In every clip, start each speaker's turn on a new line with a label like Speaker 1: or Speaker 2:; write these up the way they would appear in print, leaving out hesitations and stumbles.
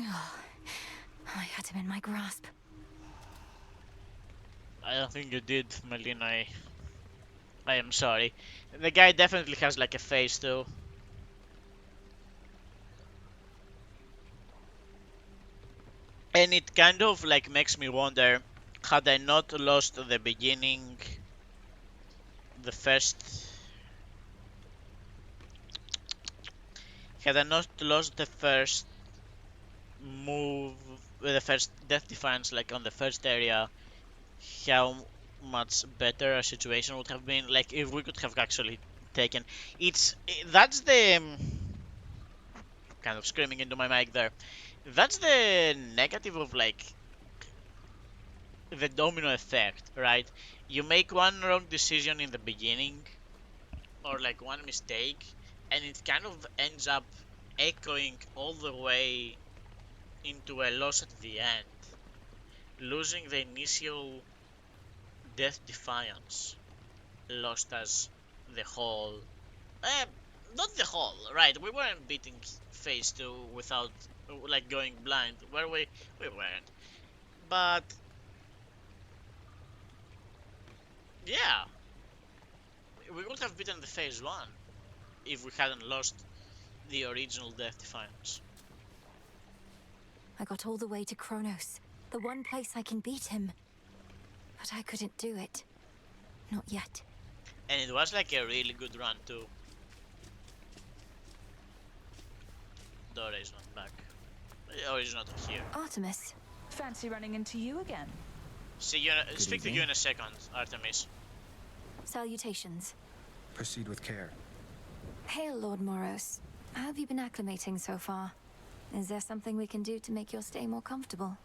Speaker 1: I had him in my grasp.
Speaker 2: I don't think you did, Melina. I am sorry. The guy definitely has like a face too. And it kind of like makes me wonder, had I not lost the beginning, the first, had I not lost the first move, the first Death Defiance, like on the first area, how much better a situation would have been. Like if we could have actually taken, that's the kind of screaming into my mic there. That's the negative of like the domino effect, right? You make one wrong decision in the beginning, or like one mistake, and it kind of ends up echoing all the way into a loss at the end, losing the initial Death Defiance, lost as the whole. Eh, Not the whole, right? We weren't beating Phase 2 without like going blind, were we? We weren't. But yeah, we would have beaten the Phase 1 if we hadn't lost the original Death Defiance.
Speaker 1: I got all the way to Kronos, the one place I can beat him. But I couldn't do it. Not yet.
Speaker 2: And it was like a really good run too. Dora is not back. Or is not here.
Speaker 1: Artemis.
Speaker 3: Fancy running into you again.
Speaker 2: Speak to you in a second, Artemis.
Speaker 1: Salutations.
Speaker 4: Proceed with care.
Speaker 1: Hail, Lord Moros. How have you been acclimating so far? Is there something we can do to make your stay more comfortable?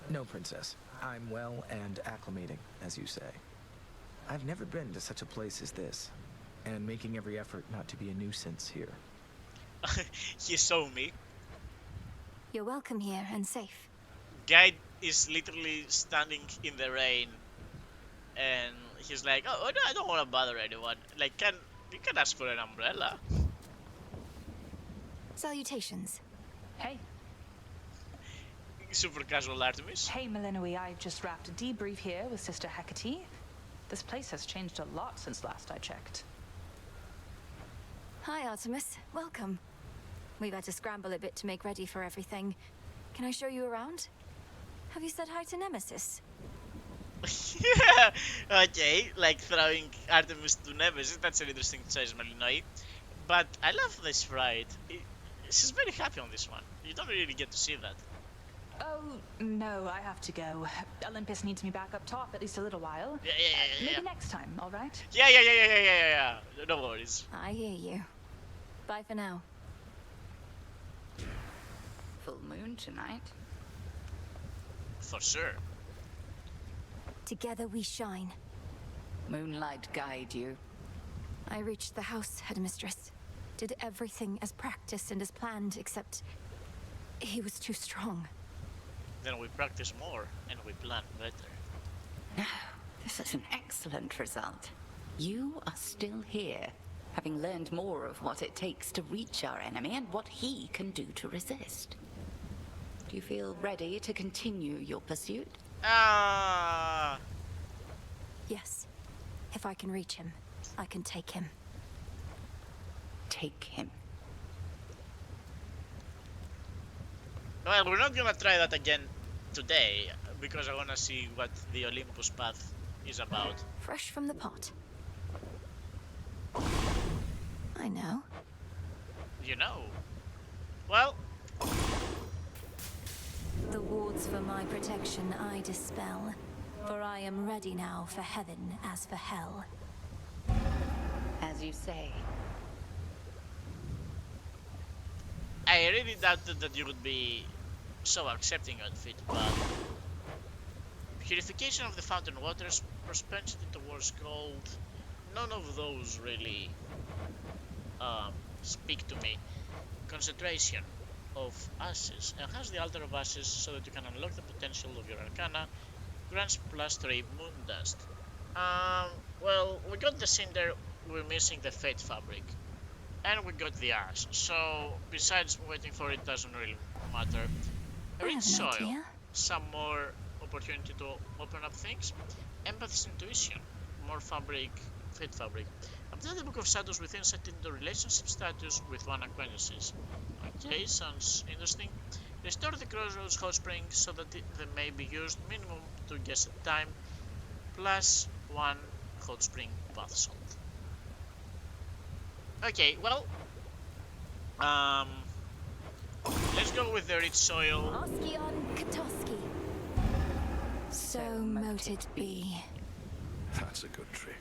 Speaker 4: No, Princess. I'm well and acclimating, as you say. I've never been to such a place as this, and making every effort not to be a nuisance here.
Speaker 2: He saw me.
Speaker 1: You're welcome here and safe.
Speaker 2: Guy is literally standing in the rain, and he's like, "Oh no, I don't want to bother anyone. Like, you can ask for an umbrella."
Speaker 1: Salutations.
Speaker 3: Hey.
Speaker 2: Super casual Artemis.
Speaker 3: Hey, Melinoe, I just wrapped a debrief here with Sister Hecate. This place has changed a lot since last I checked.
Speaker 1: Hi, Artemis. Welcome. We've had to scramble a bit to make ready for everything. Can I show you around? Have you said hi to Nemesis?
Speaker 2: Yeah, okay, like throwing Artemis to Nemesis. That's an interesting choice, Melinoe. But I love this ride. She's very happy on this one. You don't really get to see that.
Speaker 3: Oh, no, I have to go. Olympus needs me back up top at least a little while.
Speaker 2: Yeah.
Speaker 3: Maybe next time, all right?
Speaker 2: Yeah. No worries.
Speaker 1: I hear you. Bye for now.
Speaker 5: Full moon tonight.
Speaker 2: For sure.
Speaker 1: Together we shine.
Speaker 5: Moonlight guide you.
Speaker 1: I reached the house, Headmistress. Did everything as practiced and as planned, except he was too strong.
Speaker 2: Then we practice more and we plan better.
Speaker 5: No, this is an excellent result. You are still here, having learned more of what it takes to reach our enemy and what he can do to resist. Do you feel ready to continue your pursuit?
Speaker 1: Yes. If I can reach him, I can take him.
Speaker 5: Take him.
Speaker 2: Well, we're not gonna try that again today, because I wanna see what the Olympus path is about.
Speaker 1: Fresh from the pot. I know.
Speaker 2: You know. Well,
Speaker 1: The wards for my protection I dispel, for I am ready now for heaven as for hell.
Speaker 5: As you say.
Speaker 2: I really doubted that you would be so accepting of it, but purification of the fountain waters, propensity towards cold, none of those really speak to me. Concentration of ashes. Enhance the altar of ashes so that you can unlock the potential of your arcana. Grants +3 moon dust. Well, we got the cinder, we're missing the fate fabric. And we got the ash. So besides waiting for it doesn't really matter.
Speaker 1: I
Speaker 2: Rich
Speaker 1: have an
Speaker 2: soil.
Speaker 1: idea.
Speaker 2: Some more opportunity to open up things. Empathy's intuition. More fabric. Fit fabric. Update the Book of Shadows within set into relationship status with one acquaintances. Okay, sounds interesting. Restore the Crossroads hot spring so that they may be used minimum 2 guests at a time. Plus 1 hot spring bath salt. Okay, well, let's go with the rich soil.
Speaker 1: Oskion Katoski. So mote it be.
Speaker 6: That's a good trick.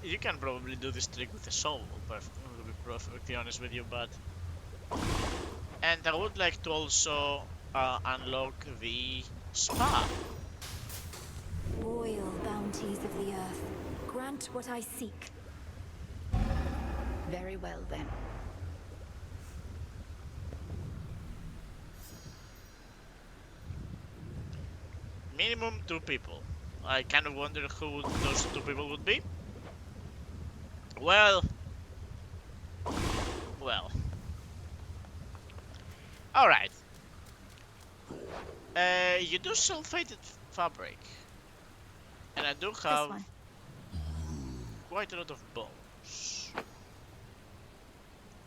Speaker 2: You can probably do this trick with a soul, to be perfectly honest with you, but... And I would like to also unlock the spa.
Speaker 1: Royal bounties of the earth, grant what I seek.
Speaker 5: Very well then.
Speaker 2: Minimum 2 people. I kind of wonder who those 2 people would be. Well. Alright. You do sulfated fabric. And I do
Speaker 1: This
Speaker 2: have
Speaker 1: one.
Speaker 2: quite a lot of bones.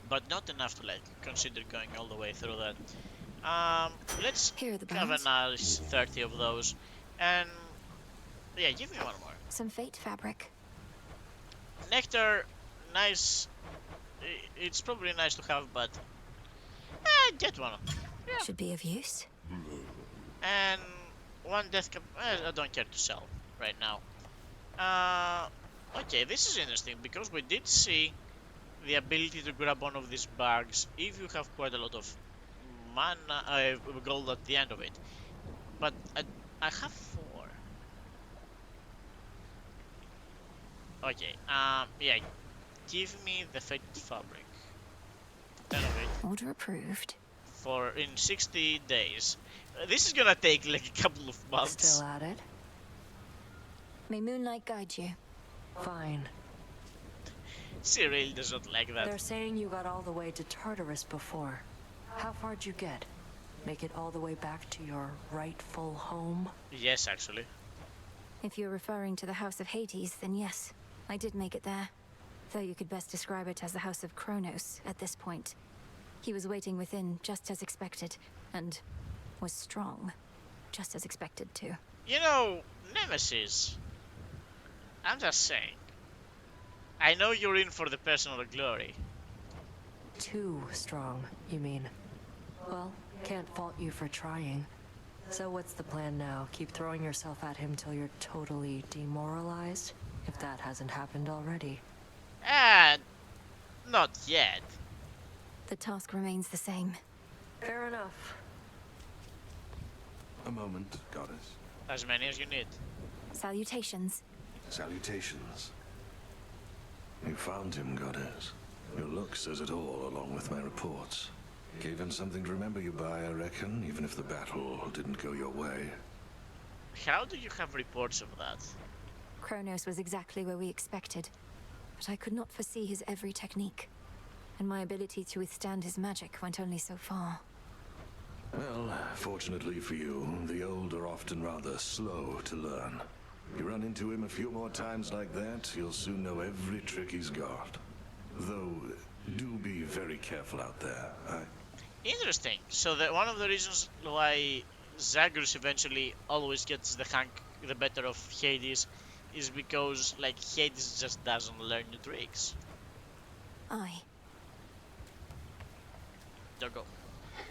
Speaker 2: But not enough to like consider going all the way through that. Let's
Speaker 1: Here are the
Speaker 2: have a
Speaker 1: bones.
Speaker 2: nice 30 of those. And yeah, give me one more.
Speaker 1: Some fate fabric.
Speaker 2: Nectar, nice. It's probably nice to have, but get one. Yeah.
Speaker 1: Should be of use.
Speaker 2: And 1 death cap. I don't care to sell right now. Okay, this is interesting because we did see the ability to grab one of these bags if you have quite a lot of mana, gold at the end of it. But I have 4. Okay, yeah, give me the fate fabric. 10 of it.
Speaker 1: Order approved.
Speaker 2: For in 60 days. This is gonna take like a couple of months.
Speaker 7: Still at it?
Speaker 1: May moonlight guide you.
Speaker 7: Fine.
Speaker 2: She really does not like that.
Speaker 7: They're saying you got all the way to Tartarus before. How far'd you get? Make it all the way back to your rightful home?
Speaker 2: Yes, actually.
Speaker 1: If you're referring to the House of Hades, then yes, I did make it there. Though you could best describe it as the House of Kronos at this point. He was waiting within just as expected, and was strong, just as expected too.
Speaker 2: You know, Nemesis. I'm just saying. I know you're in for the personal glory.
Speaker 7: Too strong, you mean? Well, can't fault you for trying. So what's the plan now? Keep throwing yourself at him till you're totally demoralized? If that hasn't happened already.
Speaker 2: Not yet.
Speaker 1: The task remains the same.
Speaker 7: Fair enough.
Speaker 6: A moment, goddess.
Speaker 2: As many as you need.
Speaker 1: Salutations.
Speaker 6: Salutations. You found him, goddess. Your look says it all, along with my reports. Gave him something to remember you by, I reckon, even if the battle didn't go your way.
Speaker 2: How do you have reports of that?
Speaker 1: Kronos was exactly where we expected, but I could not foresee his every technique, and my ability to withstand his magic went only so far.
Speaker 6: Well, fortunately for you, the old are often rather slow to learn. You run into him a few more times like that, you'll soon know every trick he's got. Though, do be very careful out there.
Speaker 2: Interesting. So that one of the reasons why Zagreus eventually always gets the better of Hades is because like Hades just doesn't learn new tricks.
Speaker 1: Aye.
Speaker 2: There go.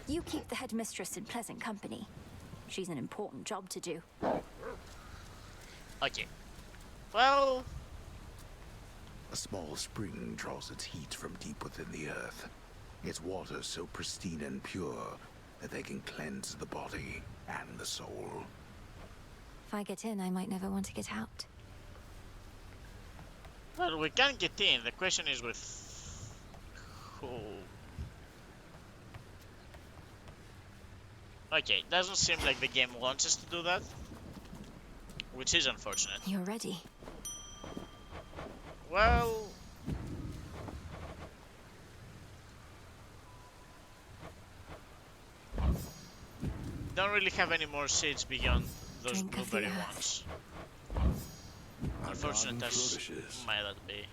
Speaker 1: You keep the headmistress in pleasant company. She's an important job to do.
Speaker 2: Okay. Well,
Speaker 8: A small spring draws its heat from deep within the earth. Its waters so pristine and pure that they can cleanse the body and the soul.
Speaker 1: If I get in, I might never want to get out.
Speaker 2: well, we can get in. The question is with who. Okay, doesn't seem like the game wants us to do that, which is unfortunate.
Speaker 1: You're ready.
Speaker 2: Well, don't really have any more seeds beyond those
Speaker 1: Drink of the
Speaker 2: blueberry
Speaker 1: earth.
Speaker 2: ones.
Speaker 6: Our
Speaker 2: Unfortunate
Speaker 6: garden
Speaker 2: as
Speaker 6: flourishes.
Speaker 2: might that be.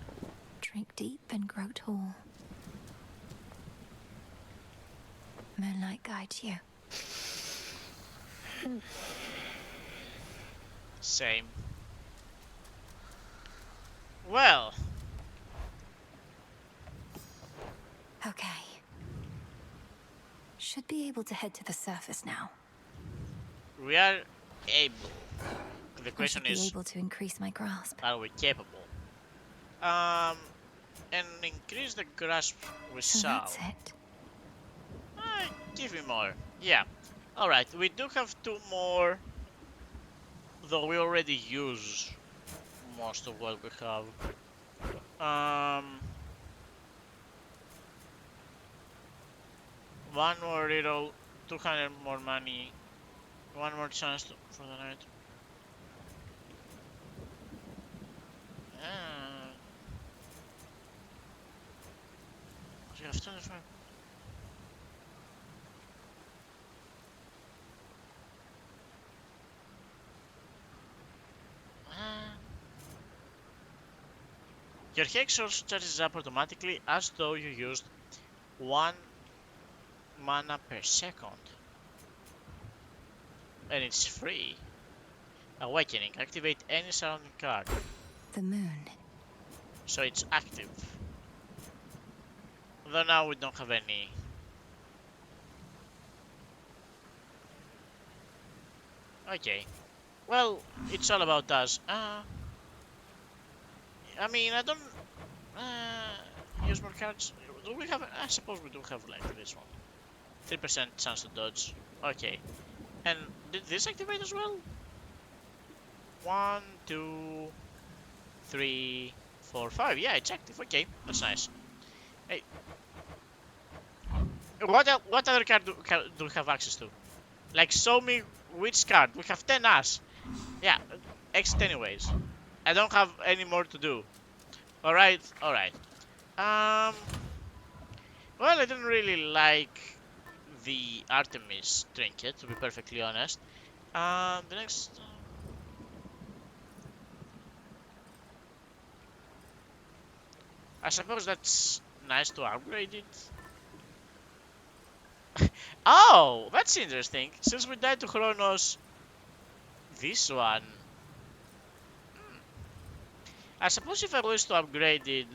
Speaker 1: Drink deep and grow tall. Moonlight guides you.
Speaker 2: Same. Well,
Speaker 1: Okay. Should be able to head to the surface now.
Speaker 2: we are able. The
Speaker 1: I should
Speaker 2: question
Speaker 1: be
Speaker 2: is,
Speaker 1: able to increase my grasp.
Speaker 2: are we capable? And increase the grasp with
Speaker 1: So
Speaker 2: Sal.
Speaker 1: that's it.
Speaker 2: Give me more. Yeah. Alright, we do have 2 more. Though we already use most of what we have. One more riddle, 200 more money, 1 more chance for the night. You have 25. Your hex source charges up automatically as though you used 1 mana per second. And it's free. Awakening. Activate any surrounding card.
Speaker 1: The moon.
Speaker 2: So it's active. Though now we don't have any. Okay. Well, it's all about us. I mean, I don't use more cards. Do we have? I suppose we do have like this one. 3% chance to dodge. Okay. And did this activate as well? 1, 2, 3, 4, 5. Yeah, it's active. Okay, that's nice. Hey, what other card do we have access to? Like, show me which card. We have 10 as. Yeah, exit anyways. I don't have any more to do. Alright, alright. Well, I didn't really like the Artemis trinket, to be perfectly honest. The next... I suppose that's nice to upgrade it. Oh, that's interesting. Since we died to Chronos, this one... I suppose if I was to upgrade it...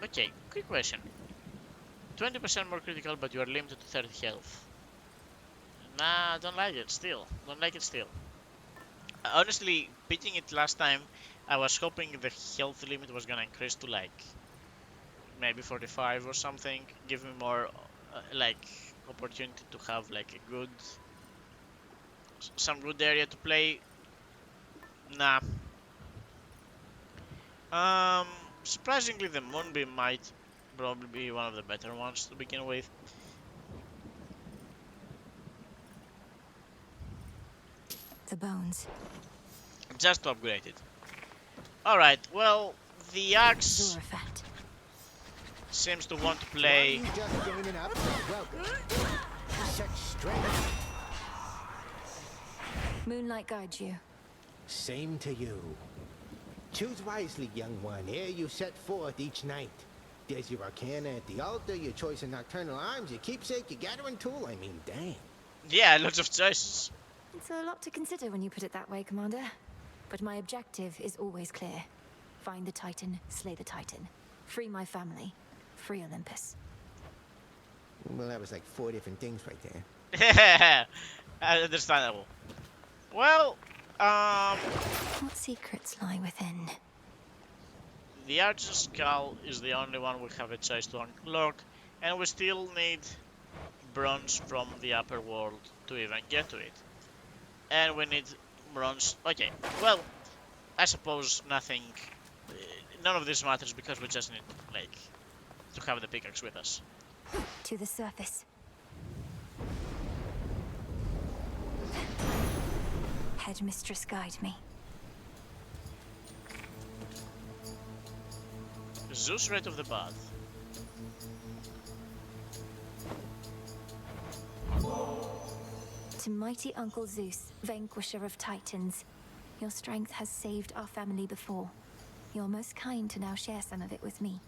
Speaker 2: Okay, quick question. 20% more critical, but you are limited to 30 health. Nah, I don't like it still. Don't like it still. Honestly, beating it last time, I was hoping the health limit was gonna increase to like maybe 45 or something. Give me more like opportunity to have like a good, some good area to play. Nah. Surprisingly, the Moonbeam might probably be one of the better ones to begin with.
Speaker 1: The bones.
Speaker 2: Just to upgrade it. Alright, well, the axe
Speaker 1: Zorafat.
Speaker 2: seems to want to play.
Speaker 9: Just gaining up. Welcome. Such strength.
Speaker 1: Moonlight guides you.
Speaker 9: Same to you. Choose wisely, young one, ere you set forth each night. There's your arcana at the altar, your choice of nocturnal arms, your keepsake, your gathering tool. I mean, dang.
Speaker 2: Yeah, lots of choices.
Speaker 1: It's a lot to consider when you put it that way, Commander. But my objective is always clear. Find the Titan, slay the Titan. Free my family. Free Olympus.
Speaker 9: Well, that was like 4 different things right there.
Speaker 2: Understandable. Well,
Speaker 1: What secrets lie within?
Speaker 2: the Archer's Skull is the only one we have a choice to unlock, and we still need bronze from the upper world to even get to it. And we need bronze. Okay, well, I suppose nothing. None of this matters because we just need, like, to have the pickaxe with us.
Speaker 1: To the surface. Headmistress, guide me.
Speaker 2: Zeus Rite of the Bath.
Speaker 1: To mighty Uncle Zeus, vanquisher of titans. Your strength has saved our family before. You're most kind to now share some of it with me.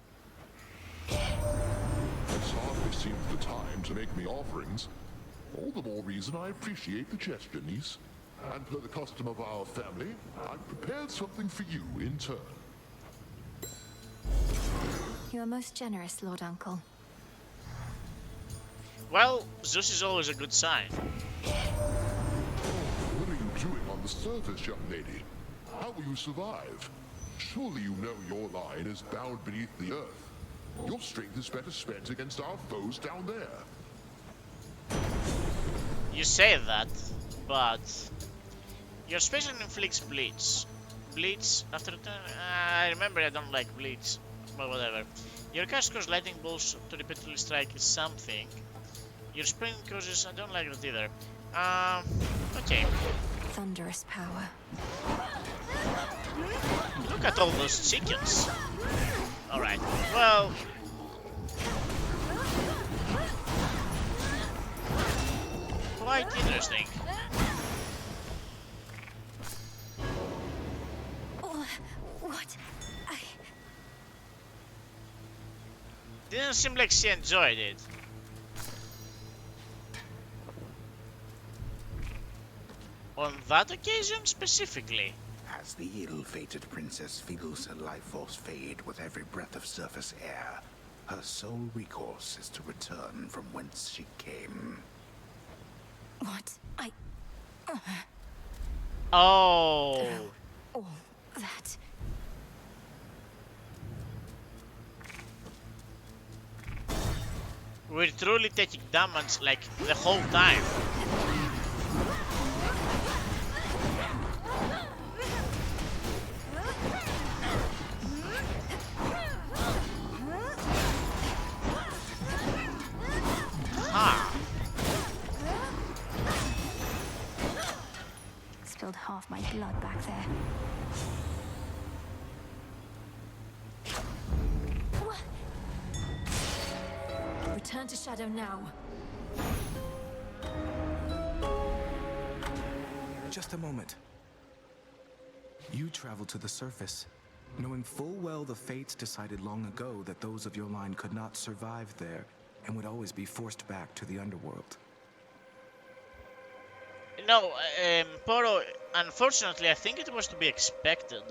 Speaker 10: It's hardly seemed the time to make me offerings. All the more reason I appreciate the gesture, niece. And per the custom of our family, I've prepared something for you in turn.
Speaker 1: You are most generous, Lord Uncle.
Speaker 2: Well, Zeus is always a good sign.
Speaker 10: What are you doing on the surface, young lady? How will you survive? Surely you know your line is bound beneath the earth. Your strength is better spent against our foes down there.
Speaker 2: You say that, but your special inflicts bleeds. Bleeds after I remember I don't like bleeds, but whatever. Your cast causes lightning bolts to repeatedly strike something. Your spring causes I don't like that either. Okay.
Speaker 1: Thunderous power.
Speaker 2: Look at all those chickens. Alright, well. Quite interesting.
Speaker 1: Oh, what?
Speaker 2: Didn't seem like she enjoyed it. On that occasion specifically.
Speaker 8: As the ill-fated princess feels her life force fade with every breath of surface air, her sole recourse is to return from whence she came.
Speaker 1: What?
Speaker 2: Oh.
Speaker 1: All that.
Speaker 2: We're truly taking damage like the whole time.
Speaker 1: Spilled half my blood back there. Return to Shadow now.
Speaker 4: Just a moment. You traveled to the surface, knowing full well the fates decided long ago that those of your line could not survive there and would always be forced back to the underworld.
Speaker 2: No, Poro, unfortunately, I think it was to be expected.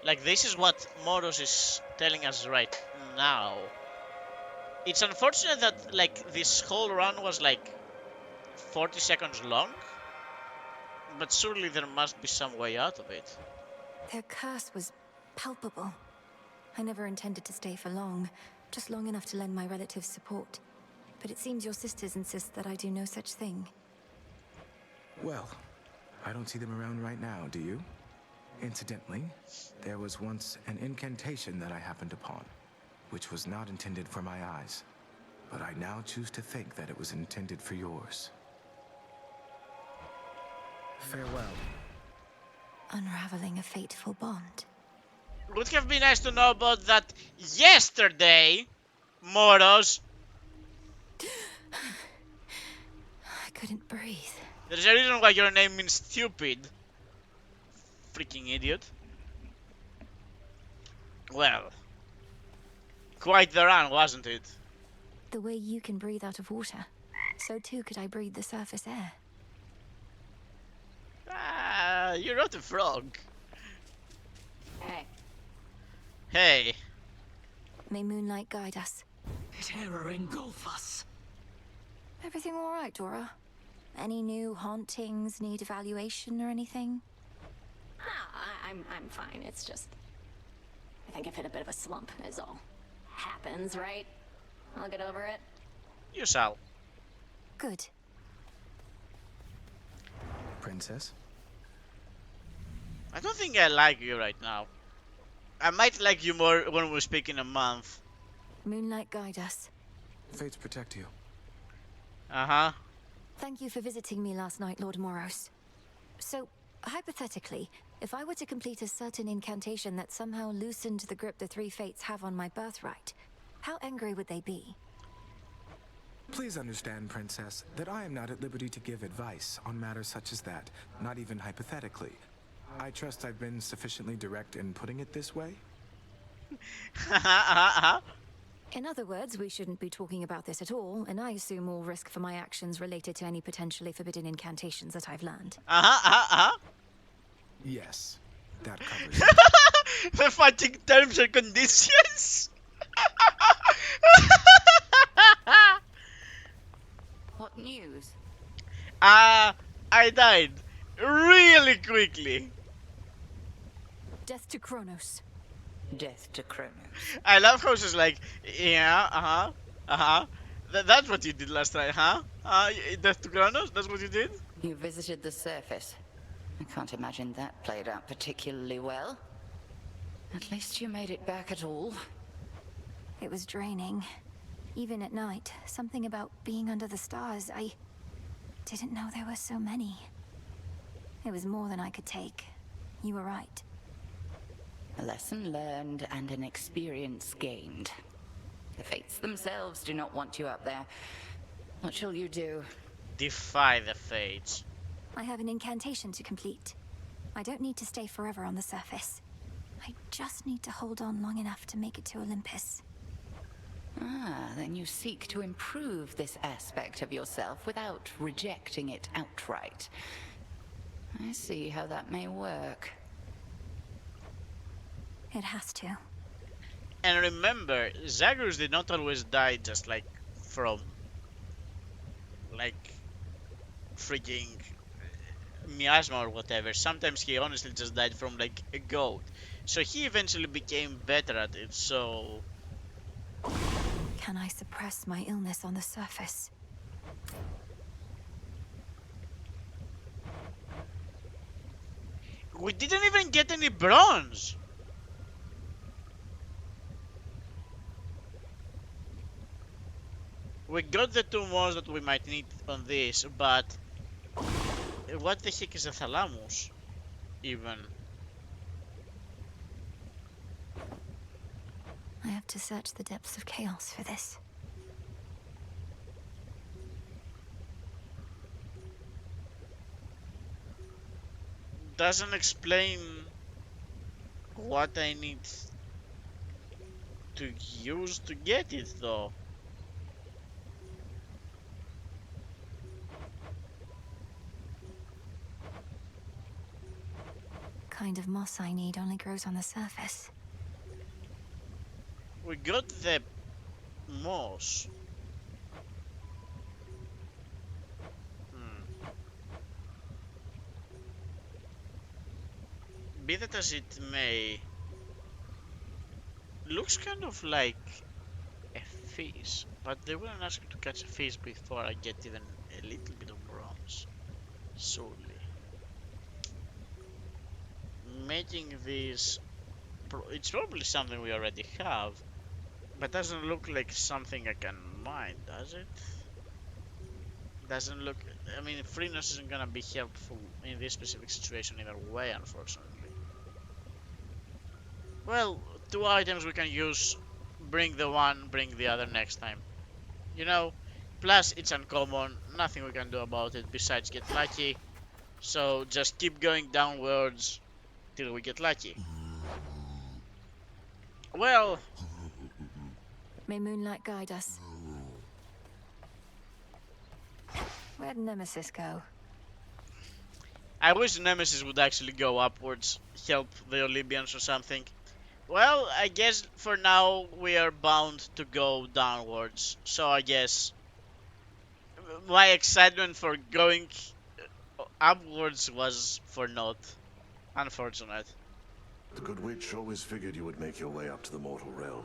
Speaker 2: Like, this is what Moros is telling us right now. It's unfortunate that, like, this whole run was, like, 40 seconds long. But surely there must be some way out of it.
Speaker 1: Their curse was palpable. I never intended to stay for long, just long enough to lend my relatives support. But it seems your sisters insist that I do no such thing.
Speaker 4: Well, I don't see them around right now, do you? Incidentally, there was once an incantation that I happened upon, which was not intended for my eyes. But I now choose to think that it was intended for yours. Farewell.
Speaker 1: Unraveling a fateful bond.
Speaker 2: Would have been nice to know about that yesterday, Moros.
Speaker 1: I couldn't breathe.
Speaker 2: There's a reason why your name means stupid. Freaking idiot. Well, quite the run, wasn't it?
Speaker 1: The way you can breathe out of water, so too could I breathe the surface air.
Speaker 2: Ah, you're not a frog.
Speaker 5: Hey.
Speaker 2: Hey.
Speaker 1: May moonlight guide us.
Speaker 11: Terror engulf us.
Speaker 1: Everything all right, Dora? Any new hauntings need evaluation or anything?
Speaker 11: I'm fine. It's just, I think I've hit a bit of a slump. Is all. Happens, right? I'll get over it.
Speaker 2: You shall.
Speaker 1: Good.
Speaker 4: Princess?
Speaker 2: I don't think I like you right now. I might like you more when we speak in a month.
Speaker 1: Moonlight guide us.
Speaker 4: Fates protect you.
Speaker 2: Uh-huh.
Speaker 1: Thank you for visiting me last night, Lord Moros. So, hypothetically, if I were to complete a certain incantation that somehow loosened the grip the three fates have on my birthright, how angry would they be?
Speaker 4: Please understand, Princess, that I am not at liberty to give advice on matters such as that, not even hypothetically. I trust I've been sufficiently direct in putting it this way.
Speaker 1: In other words, we shouldn't be talking about this at all, and I assume all risk for my actions related to any potentially forbidden incantations that I've learned.
Speaker 4: Yes, that covers it.
Speaker 2: The fighting terms and conditions.
Speaker 5: What news?
Speaker 2: I died really quickly.
Speaker 1: Death to Kronos.
Speaker 5: Death to Kronos.
Speaker 2: I love how she's like, yeah, that's what you did last night, huh? Death to Kronos? That's what you did?
Speaker 5: You visited the surface. I can't imagine that played out particularly well. At least you made it back at all.
Speaker 1: It was draining. Even at night, something about being under the stars, I didn't know there were so many. It was more than I could take. You were right.
Speaker 5: A lesson learned and an experience gained. The fates themselves do not want you up there. What shall you do?
Speaker 2: Defy the fates.
Speaker 1: I have an incantation to complete. I don't need to stay forever on the surface. I just need to hold on long enough to make it to Olympus.
Speaker 5: Ah, then you seek to improve this aspect of yourself without rejecting it outright. I see how that may work.
Speaker 1: It has to.
Speaker 2: And remember, Zagreus did not always die just like from like freaking miasma or whatever. Sometimes he honestly just died from like a goat. So he eventually became better at it, so...
Speaker 1: Can I suppress my illness on the surface?
Speaker 2: We didn't even get any bronze! We got the 2 mods that we might need on this, but... What the heck is a thalamus? Even.
Speaker 1: I have to search the depths of chaos for this.
Speaker 2: Doesn't explain what I need to use to get it though.
Speaker 1: Kind of moss I need only grows on the surface.
Speaker 2: We got the moss. Be that as it may, looks kind of like a fish, but they wouldn't ask me to catch a fish before I get even a little bit of bronze. Surely. Making this, it's probably something we already have, but doesn't look like something I can mine, does it? Doesn't look, I mean, freeness isn't gonna be helpful in this specific situation either way, unfortunately. Well, 2 items we can use, bring the one, bring the other next time. You know, plus it's uncommon, nothing we can do about it besides get lucky. So just keep going downwards till we get lucky. Well...
Speaker 1: May moonlight guide us. Where'd Nemesis go?
Speaker 2: I wish Nemesis would actually go upwards, help the Olympians or something. Well, I guess for now we are bound to go downwards. So I guess my excitement for going upwards was for naught. Unfortunate.
Speaker 6: The Good Witch always figured you would make your way up to the mortal realm.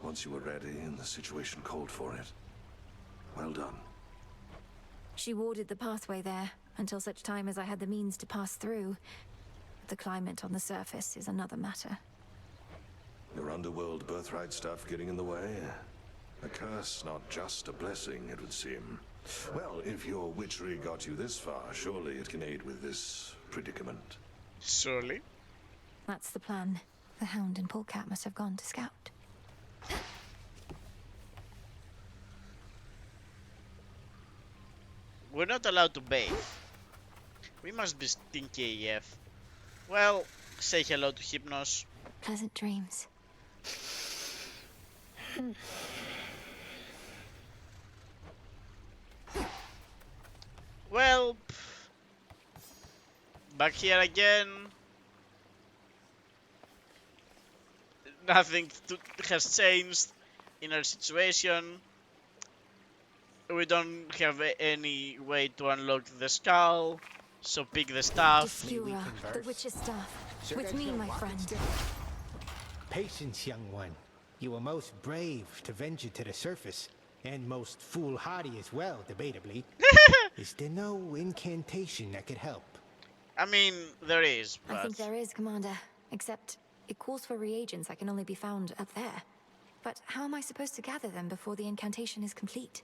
Speaker 6: Once you were ready and the situation called for it. Well done.
Speaker 1: She warded the pathway there, until such time as I had the means to pass through. The climate on the surface is another matter.
Speaker 6: Your underworld birthright stuff getting in the way? A curse, not just a blessing, it would seem. Well, if your witchery got you this far, surely it can aid with this predicament.
Speaker 2: Surely.
Speaker 1: That's the plan. The Hound and Polecat must have gone to scout.
Speaker 2: We're not allowed to bathe. We must be stinky AF. Well, say hello to Hypnos.
Speaker 1: Pleasant dreams.
Speaker 2: Well, back here again. Nothing has changed in our situation. We don't have any way to unlock the skull, so pick the staff.
Speaker 1: Discura, the witch's staff. With me, my friend.
Speaker 9: Patience, young one. You were most brave to venture to the surface, and most foolhardy as well, debatably. Is there no incantation that could help?
Speaker 2: I mean, there is, but...
Speaker 1: I think there is, Commander. Except, it calls for reagents that can only be found up there. But how am I supposed to gather them before the incantation is complete?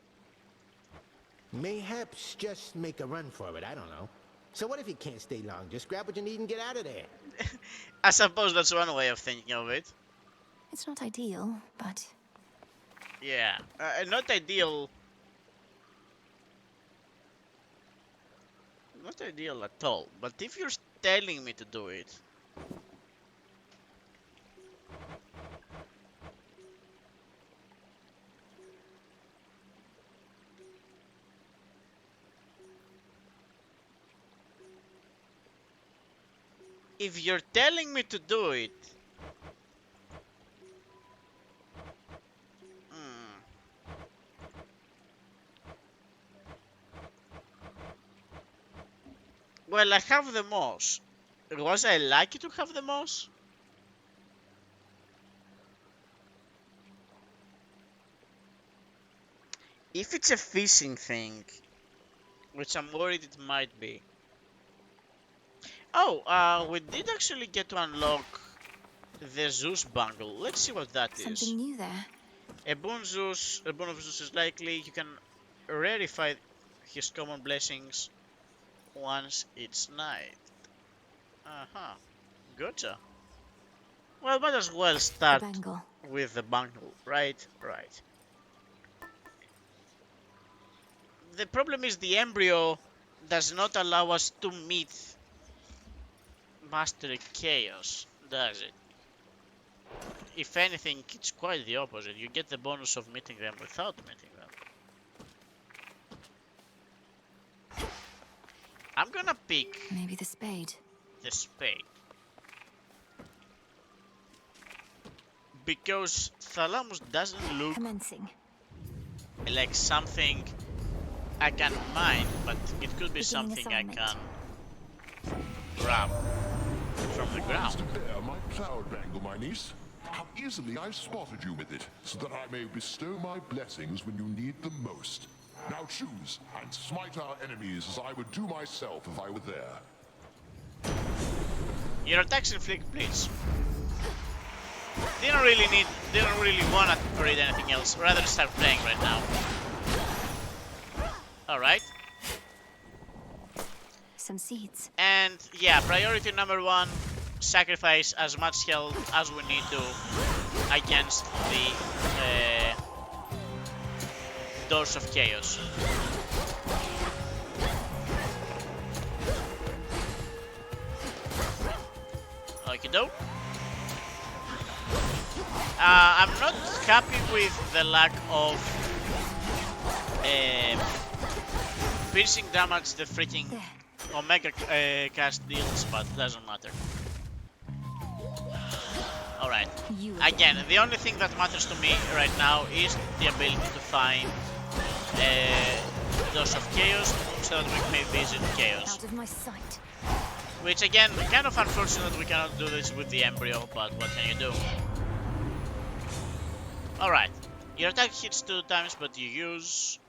Speaker 9: Mayhaps just make a run for it, I don't know. So what if you can't stay long? Just grab what you need and get out of there.
Speaker 2: I suppose that's one way of thinking of it.
Speaker 1: It's not ideal, but...
Speaker 2: Yeah, not ideal. Not ideal at all, but if you're telling me to do it... If you're telling me to do it... Well, I have the moss. Was I lucky to have the moss? If it's a fishing thing, which I'm worried it might be. Oh, we did actually get to unlock the Zeus bangle. Let's see what that is.
Speaker 1: Something new there.
Speaker 2: A boon of Zeus is likely. You can rarefy his common blessings once it's night. Gotcha. Well, might as well start with the bangle, right? Right. The problem is the embryo does not allow us to meet Master Chaos, does it? If anything, it's quite the opposite. You get the bonus of meeting them without meeting them. I'm gonna pick...
Speaker 1: Maybe the spade.
Speaker 2: The spade. Because Thalamus doesn't look like something I can mine, but it could be something I can grab from the ground.
Speaker 10: To bear my cloud bangle, my niece. How easily I spotted you with it, so that I may bestow my blessings when you need them most. Now choose, and smite our enemies as I would do myself if I were there.
Speaker 2: Your attacks inflict bleeds. Didn't really want to read anything else. Rather start playing right now. Alright.
Speaker 1: Some seeds.
Speaker 2: And yeah, priority number one, sacrifice as much health as we need to against the Doors of Chaos. Okie doke. I'm not happy with the lack of piercing damage the freaking Omega cast deals, but it doesn't matter. Alright. Again, the only thing that matters to me right now is the ability to find Doors of Chaos so that we may visit Chaos.
Speaker 1: Out of my sight.
Speaker 2: Which again, kind of unfortunate we cannot do this with the embryo, but what can you do? Alright. Your attack hits 2 times, but you use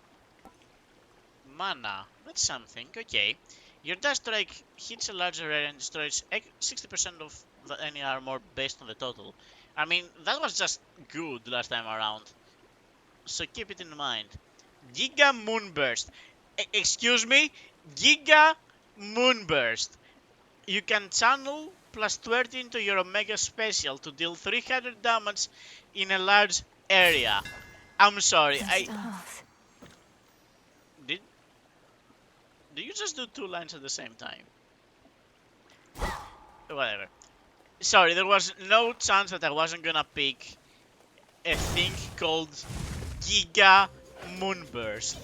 Speaker 2: mana. That's something, okay. Your dash strike hits a larger area and destroys 60% of any armor based on the total. I mean, that was just good last time around. So keep it in mind. Giga Moonburst. Excuse me? Giga Moonburst. You can channel plus 30 into your Omega Special to deal 300 damage in a large area. I'm sorry, Do you just do 2 lines at the same time? Whatever. Sorry, there was no chance that I wasn't gonna pick a thing called Giga Moonburst.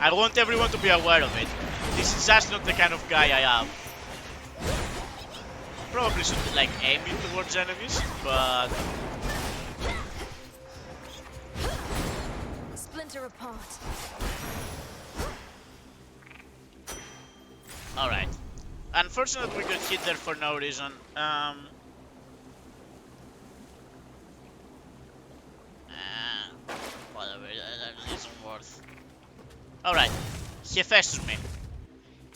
Speaker 2: I want everyone to be aware of it. This is just not the kind of guy I am. Probably should like aim it towards enemies, but
Speaker 1: Splinter apart.
Speaker 2: alright. Unfortunately, we got hit there for no reason. Whatever, that isn't worth. Alright, Hephaestus me.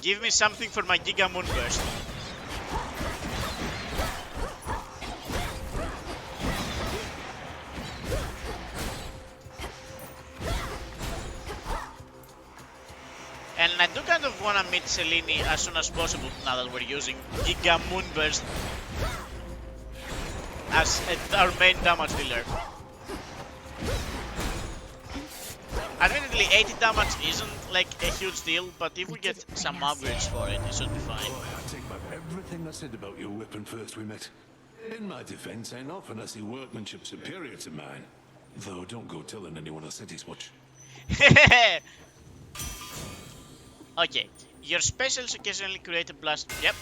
Speaker 2: Give me something for my Giga Moonburst. And I do kind of want to meet Selene as soon as possible now that we're using Giga Moonburst as our main damage dealer. Admittedly, 80 damage isn't like a huge deal, but if we get some upgrades for it, it should be fine.
Speaker 6: Boy, I take back everything I said about your weapon first we met. In my defense, I often see workmanship superior to mine. Though don't go telling anyone I said as much.
Speaker 2: Okay, your specials occasionally create a blast. Yep.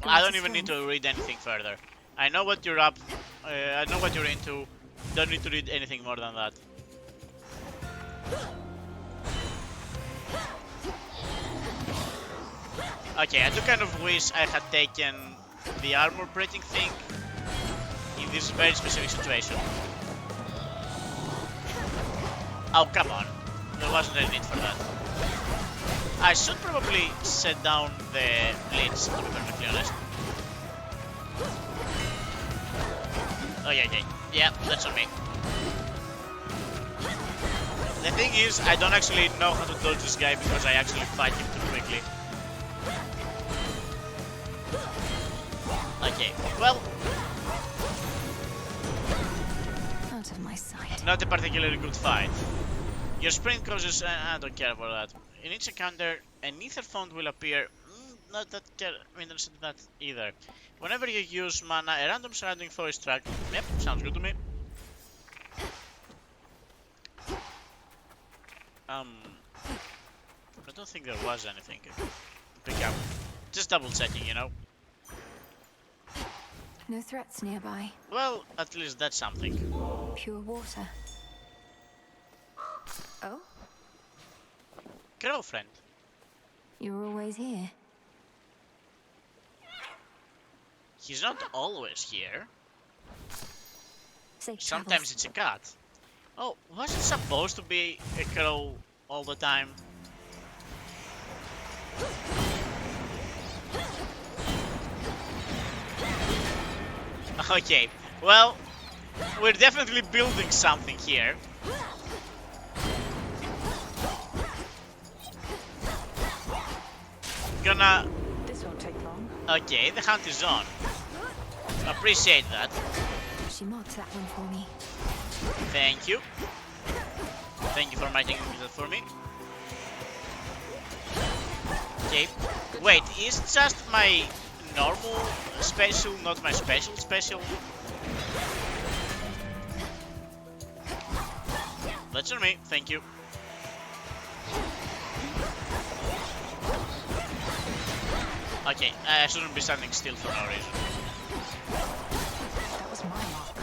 Speaker 2: I don't even need to read anything further. I know what you're up. I know what you're into. Don't need to read anything more than that. Okay, I do kind of wish I had taken the armor breaking thing in this very specific situation. Oh, come on. There wasn't any need for that. I should probably set down the blitz, to be perfectly honest. Oh yeah, that's on me. The thing is, I don't actually know how to dodge this guy because I actually fight him too quickly. Okay, well,
Speaker 1: Out of my sight.
Speaker 2: not a particularly good fight. Your sprint causes... I don't care about that. In each encounter, an ether font will appear. Not that interested in that either. Whenever you use mana, a random surrounding foe is tracked. Yep, sounds good to me. I don't think there was anything to pick up. Just double checking, you know.
Speaker 1: No threats nearby.
Speaker 2: Well, at least that's something.
Speaker 1: Pure water. Oh?
Speaker 2: Girlfriend.
Speaker 1: You're always here.
Speaker 2: He's not always here.
Speaker 1: Safe
Speaker 2: Sometimes it's a cat. Oh, was it supposed to be a crow all the time? Okay, well, we're definitely building something here. Gonna...
Speaker 3: This won't take long.
Speaker 2: Okay, the hunt is on. Appreciate that.
Speaker 1: She marked that one for me.
Speaker 2: Thank you. Thank you for marking that for me. Okay. Wait, is it just my normal special, not my special special? That's on me, thank you. Okay, I shouldn't be standing still for no reason.
Speaker 3: That was my mark.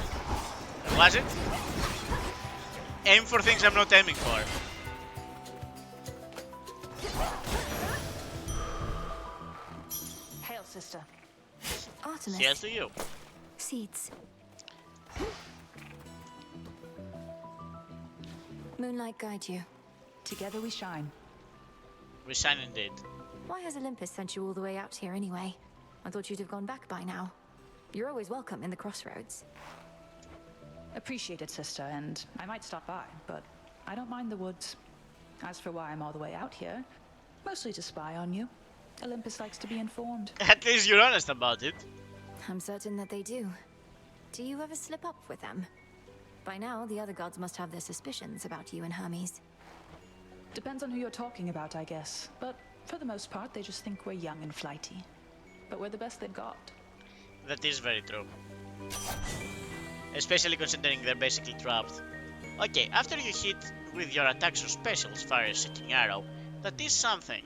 Speaker 2: Was it? Aim for things I'm not aiming for.
Speaker 3: Hail, sister.
Speaker 1: Artemis.
Speaker 2: Here's to you.
Speaker 1: Seeds. Moonlight guide you.
Speaker 3: Together we shine.
Speaker 2: We shine indeed.
Speaker 1: Why has Olympus sent you all the way out here anyway? I thought you'd have gone back by now. You're always welcome in the crossroads.
Speaker 3: Appreciated, sister, and I might stop by, but I don't mind the woods. As for why I'm all the way out here, mostly to spy on you. Olympus likes to be informed.
Speaker 2: At least you're honest about it.
Speaker 1: I'm certain that they do. Do you ever slip up with them? By now, the other gods must have their suspicions about you and Hermes.
Speaker 3: Depends on who you're talking about, I guess. But For the most part, they just think we're young and flighty. But we're the best they've got.
Speaker 2: That is very true. Especially considering they're basically trapped. Okay, after you hit with your attacks or specials, fire a seeking arrow, that is something.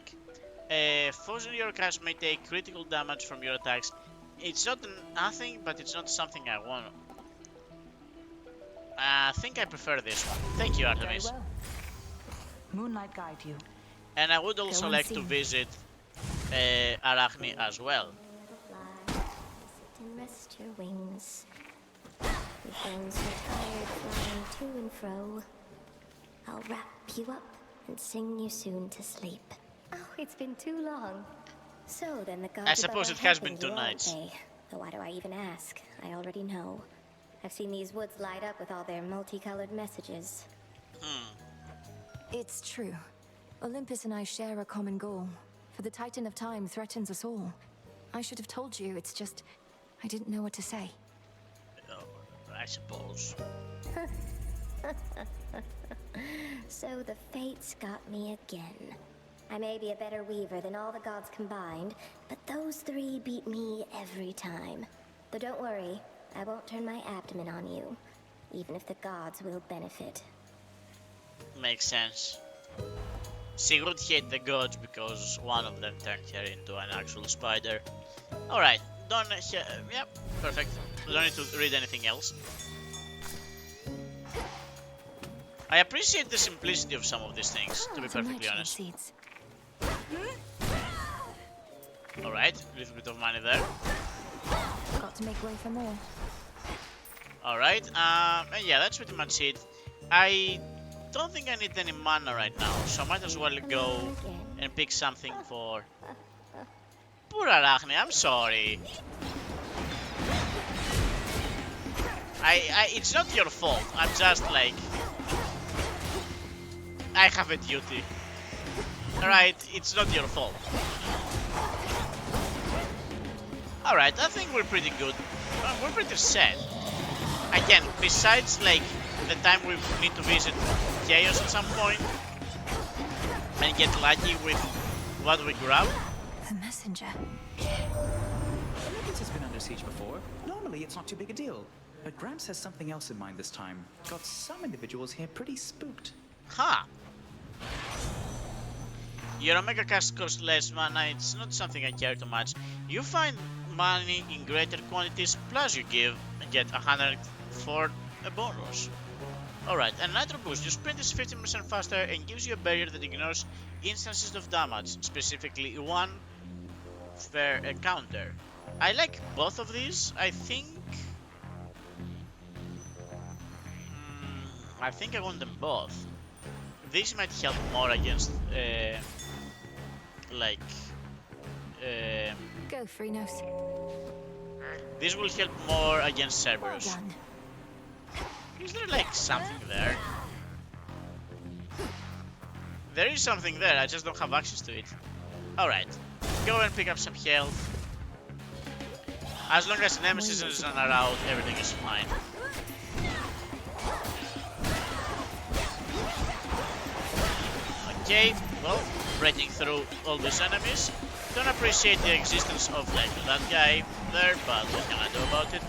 Speaker 2: Foes in your cast may take critical damage from your attacks. It's not nothing, but it's not something I want. I think I prefer this one. Thank you, Artemis.
Speaker 3: Very well. Moonlight guide you.
Speaker 2: And I would also like to visit Arachne as well.
Speaker 12: Fly, sit and rest your wings. You've grown so tired flying to and fro. I'll wrap you up and sing you soon to sleep. Oh, it's been too long. So then the gods
Speaker 2: I suppose
Speaker 12: above
Speaker 2: it has
Speaker 12: are
Speaker 2: been
Speaker 12: helping
Speaker 2: 2
Speaker 12: you, aren't
Speaker 2: nights.
Speaker 12: they? Though why do I even ask? I already know. I've seen these woods light up with all their multicolored messages.
Speaker 1: It's true. Olympus and I share a common goal. For the Titan of Time threatens us all. I should have told you, it's just... I didn't know what to say.
Speaker 2: Oh, I suppose.
Speaker 12: So the fates got me again. I may be a better weaver than all the gods combined, but those 3 beat me every time. Though don't worry, I won't turn my abdomen on you, even if the gods will benefit.
Speaker 2: Makes sense. She would hate the gods because one of them turned her into an actual spider. Alright, don't... yep, perfect. Don't need to read anything else. I appreciate the simplicity of some of these things, to be perfectly honest.
Speaker 1: Seeds.
Speaker 2: Alright, a little bit of money there.
Speaker 1: Got to make way for more.
Speaker 2: Alright, and yeah, that's pretty much it. I don't think I need any mana right now, so I might as well go and pick something for... Poor Arachne, I'm sorry. It's not your fault, I'm just like... I have a duty. Alright, it's not your fault. Alright, I think we're pretty good. We're pretty set. Again, besides like the time we need to visit Chaos at some point and get lucky with what we grab.
Speaker 1: The messenger.
Speaker 13: Olympus has been under siege before. Normally it's not too big a deal. But Gramps has something else in mind this time. Got some individuals here pretty spooked.
Speaker 2: Huh. Your Omega cast costs less mana, it's not something I care too much. You find money in greater quantities, plus you get 100 for a bonus. Alright, and Nitro Boost, your sprint is 15% faster and gives you a barrier that ignores instances of damage, specifically one per encounter. I like both of these, I think I want them both. This might help more against
Speaker 1: Go, Freenos.
Speaker 2: this will help more against
Speaker 1: Well
Speaker 2: Cerberus.
Speaker 1: done.
Speaker 2: Is there like something there? There is something there, I just don't have access to it. Alright, go and pick up some health. As long as Nemesis isn't around, everything is fine. Okay, well, breaking through all these enemies. Don't appreciate the existence of like that guy there, but what can I do about it?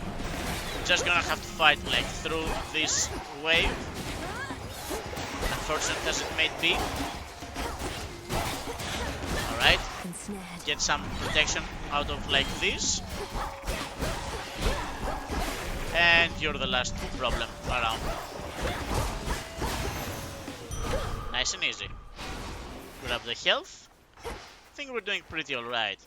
Speaker 2: Just gonna have to fight like through this wave, unfortunate as it may be. Alright, get some protection out of like this. And you're the last problem around. Nice and easy. Grab the health. I think we're doing pretty alright.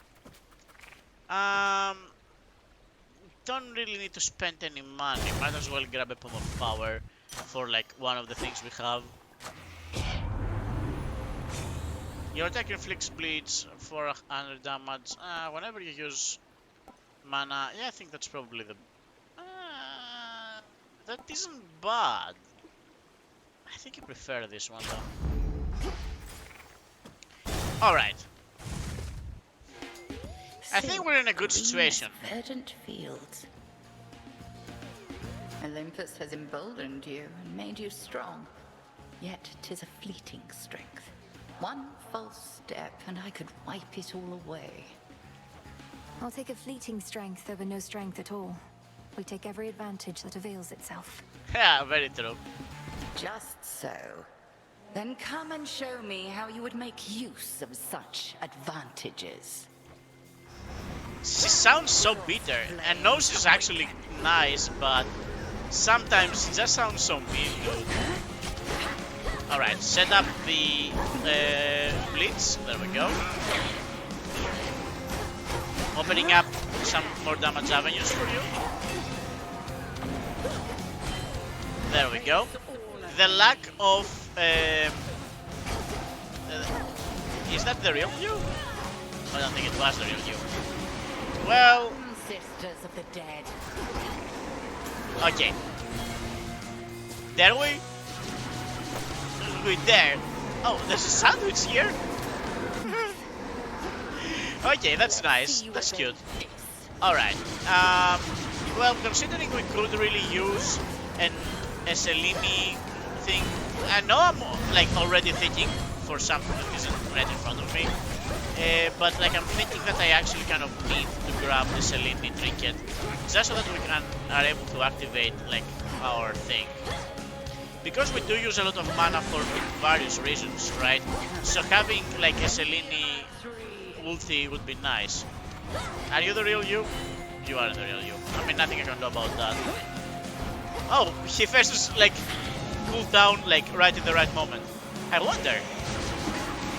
Speaker 2: Don't really need to spend any money. Might as well grab a Pomb of Power for like one of the things we have. Your attack inflicts bleeds for 100 damage. Whenever you use mana, yeah, I think that's probably the... that isn't bad. I think I prefer this one though. Alright. I think we're in a good situation.
Speaker 5: Verdant fields. Olympus has emboldened you and made you strong. Yet 'tis a fleeting strength. One false step and I could wipe it all away.
Speaker 1: I'll take a fleeting strength over no strength at all. We take every advantage that avails itself.
Speaker 2: Yeah, very true.
Speaker 5: Just so. Then come and show me how you would make use of such advantages.
Speaker 2: She sounds so bitter. I know she's actually nice, but sometimes she just sounds so mean. Alright, set up the blitz. There we go. Opening up some more damage avenues for you. There we go. The lack of... is that the real you? I don't think it was the real you. Well...
Speaker 5: Sisters of the dead.
Speaker 2: Okay. There we? We there. Oh, there's a sandwich here? Okay, that's nice. That's cute. Alright. Well, considering we could really use a Selene thing, I know I'm like already thinking for something that isn't right in front of me, but like I'm thinking that I actually kind of need to grab the Selene trinket just so that we are able to activate like our thing. Because we do use a lot of mana for various reasons, right? So having like a Selene ulti would be nice. Are you the real you? You are the real you. I mean, nothing I can do about that. Oh, he first like cooled down like right in the right moment. I wonder.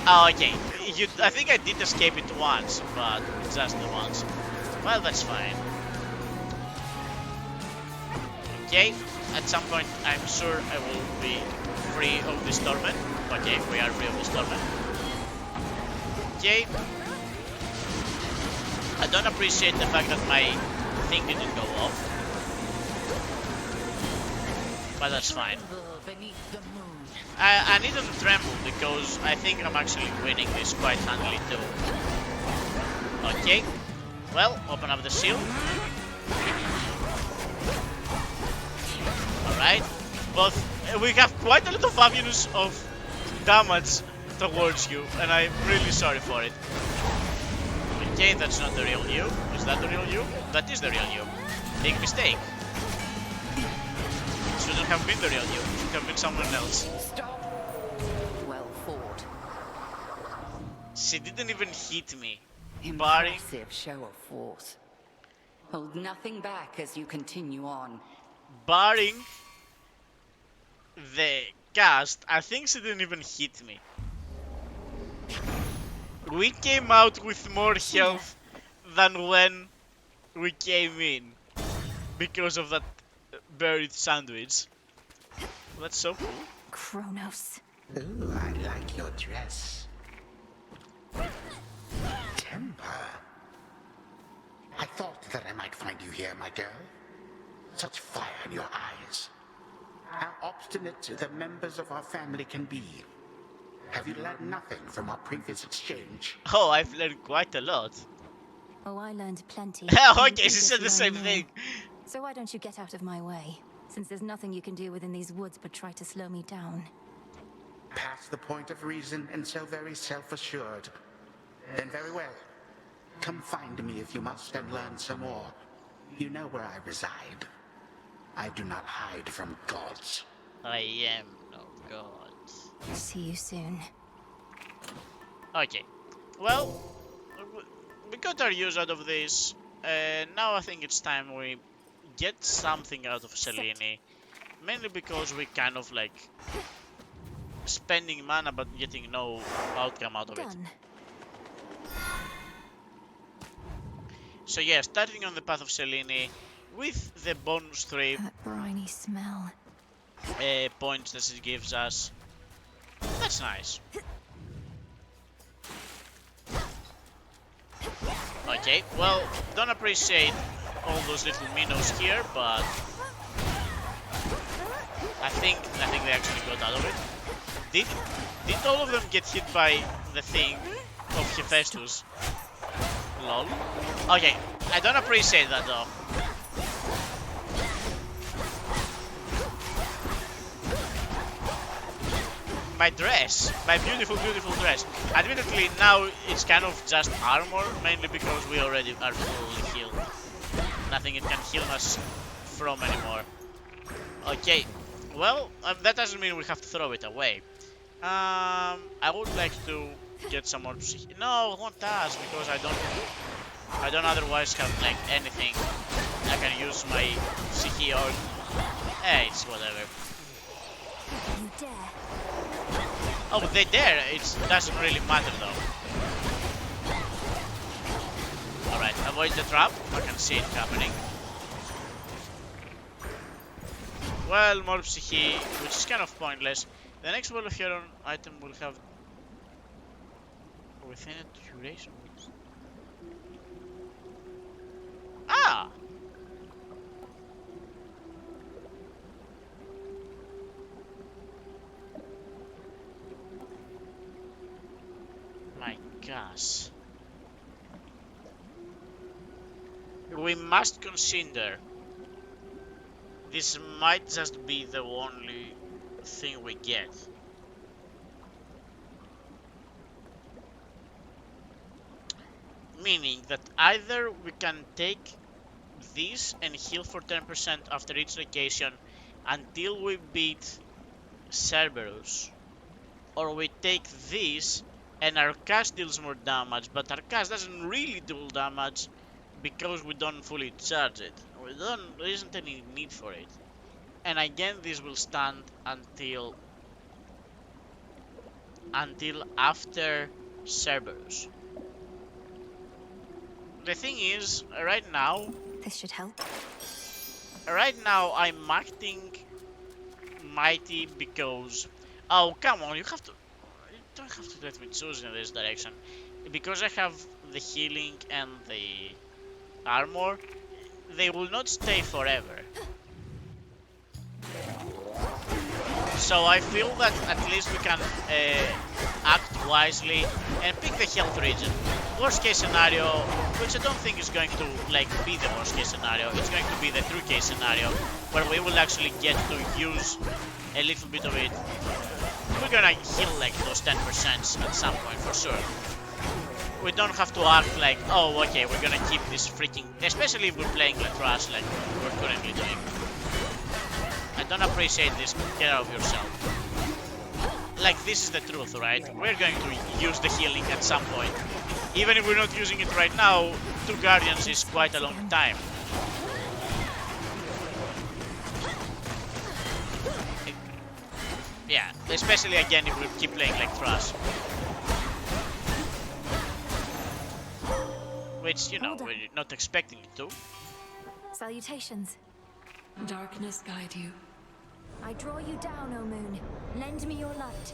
Speaker 2: Oh, okay. I think I did escape it once, but just the once. Well, that's fine. Okay, at some point I'm sure I will be free of this torment. Okay, we are free of this torment. Okay. I don't appreciate the fact that my thing didn't go off. But that's fine. I need to tremble because I think I'm actually winning this quite handily too. Okay. Well, open up the seal. Alright. But we have quite a lot of avenues of damage towards you, and I'm really sorry for it. Okay, that's not the real you. Is that the real you? That is the real you. Big mistake. Shouldn't have been the real you. Should have been someone else.
Speaker 5: Stop. Well fought.
Speaker 2: She didn't even hit me.
Speaker 5: Impressive show of force. Hold nothing back as you continue on.
Speaker 2: Barring the cast, I think she didn't even hit me. We came out with more health than when we came in because of that buried sandwich. That's so cool.
Speaker 1: Kronos.
Speaker 8: Ooh, I like your dress. Temper. I thought that I might find you here, my girl. Such fire in your eyes. How obstinate the members of our family can be. Have you learned nothing from our previous exchange?
Speaker 2: Oh, I've learned quite a lot.
Speaker 1: Oh, I learned plenty.
Speaker 2: Okay, she said the same thing.
Speaker 1: So why don't you get out of my way? Since there's nothing you can do within these woods but try to slow me down.
Speaker 8: Past the point of reason and so very self-assured. Then very well. Come find me if you must and learn some more. You know where I reside. I do not hide from gods.
Speaker 2: I am no god.
Speaker 1: See you soon.
Speaker 2: Okay. Well, we got our use out of this. Now I think it's time we get something out of Selene. Mainly because we kind of like spending mana but getting no outcome out of it. So yeah, starting on the path of Selene with the bonus 3
Speaker 1: that briny smell.
Speaker 2: Points that it gives us. That's nice. Okay, well, don't appreciate all those little minnows here, but I think they actually got out of it. Did all of them get hit by the thing of Hephaestus? Lol. Okay, I don't appreciate that though. my dress, my beautiful, beautiful dress. Admittedly, now it's kind of just armor, mainly because we already are fully healed. Nothing it can heal us from anymore. Okay, well, that doesn't mean we have to throw it away. I would like to get some more psyche. No, it won't us because I don't otherwise have like anything. I can use my psyche or it's whatever.
Speaker 1: You dare.
Speaker 2: Oh, they dare. It doesn't really matter though. Alright, avoid the trap. I can see it happening. Well, more psyche, which is kind of pointless. The next Wall of Huron item will have within a duration. Ah! My gosh. We must consider this might just be the only thing we get. Meaning that either we can take this and heal for 10% after each location until we beat Cerberus, or we take this and our cast deals more damage, but our cast doesn't really do damage because we don't fully charge it. There isn't any need for it. And again, this will stand until after Cerberus. The thing is, right now,
Speaker 1: This should help.
Speaker 2: right now I'm acting mighty because, oh come on, you don't have to let me choose in this direction. Because I have the healing and the armor, they will not stay forever. So I feel that at least we can act wisely and pick the health region. Worst case scenario, which I don't think is going to like be the worst case scenario, it's going to be the true case scenario where we will actually get to use a little bit of it. We're gonna heal like those 10% at some point for sure. We don't have to act like, oh okay, we're gonna keep this freaking, especially if we're playing Latras like we're currently doing. I don't appreciate this. Get out of yourself. Like, this is the truth, right? We're going to use the healing at some point. Even if we're not using it right now, 2 Guardians is quite a long time. Yeah, especially again if we keep playing like Thrush. Which, you know, we're not expecting it to.
Speaker 1: Salutations.
Speaker 7: Darkness guide you.
Speaker 1: I draw you down, O Moon. Lend me your light.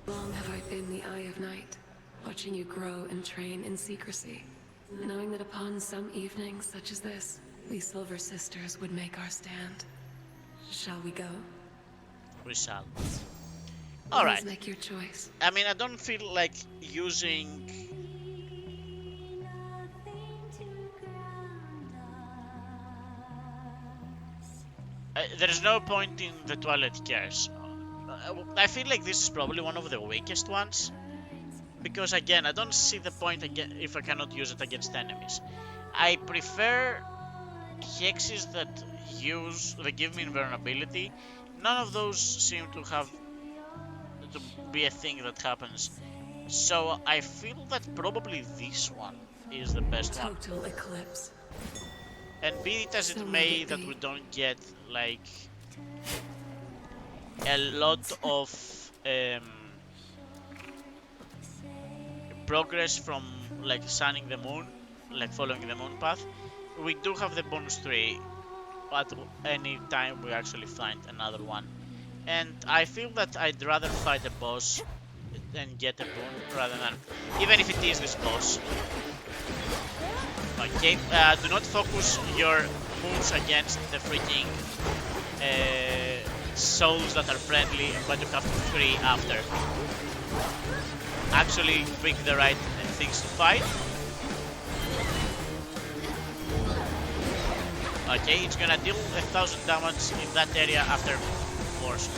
Speaker 7: Long have I been the Eye of Night, watching you grow and train in secrecy, knowing that upon some evenings such as this, we Silver Sisters would make our stand. Shall we go?
Speaker 2: We shall. Alright.
Speaker 7: Please make your choice.
Speaker 2: I mean, I don't feel like using... there's no point in the Twilight Curse. I feel like this is probably one of the weakest ones. Because again, I don't see the point again if I cannot use it against enemies. I prefer hexes that give me invulnerability. None of those seem to have to be a thing that happens. So I feel that probably this one is the best one.
Speaker 7: Total eclipse.
Speaker 2: And be it as it may that we don't get like a lot of progress from like sunning the moon, like following the moon path, we do have the bonus 3 at any time we actually find another one. And I feel that I'd rather fight a boss and get a boon rather than, even if it is this boss. Okay, do not focus your moves against the freaking souls that are friendly, but you have to free after. Actually pick the right things to fight. Okay, it's gonna deal 1000 damage in that area after force.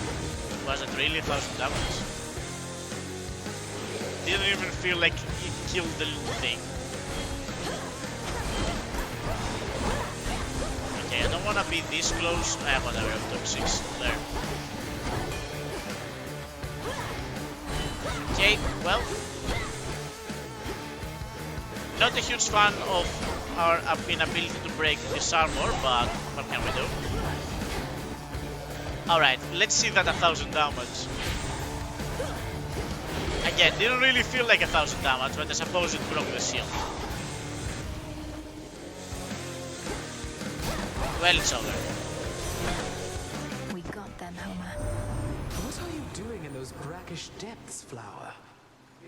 Speaker 2: Was it really 1000 damage? didn't even feel like it killed the thing. Okay, I don't want to be this close. Whatever, I took 6 there. Okay, well, not a huge fan of our inability to break this armor, but what can we do? Alright, let's see that 1000 damage. Again, didn't really feel like 1000 damage, but I suppose it broke the shield. Well, it's over.
Speaker 1: We got them, Homer.
Speaker 14: What are you doing in those brackish depths, Flower?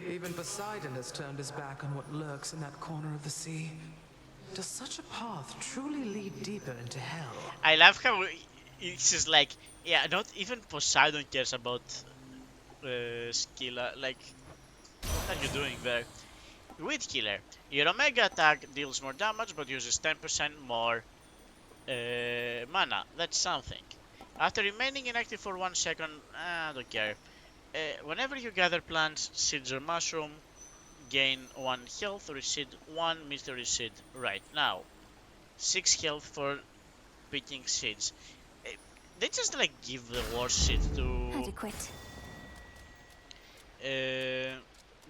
Speaker 14: Even Poseidon has turned his back on what lurks in that corner of the sea. Does such a path truly lead deeper into hell?
Speaker 2: I love how it's just like, yeah, not even Poseidon cares about Scylla. Like, what are you doing there? Weed Killer. Your Omega attack deals more damage but uses 10% more mana. That's something. After remaining inactive for 1 second, I don't care. Whenever you gather plants, seeds or mushroom, gain 1 health, receive 1 mystery seed right now. 6 health for picking seeds. They just like give the worst seed to
Speaker 1: Adequate.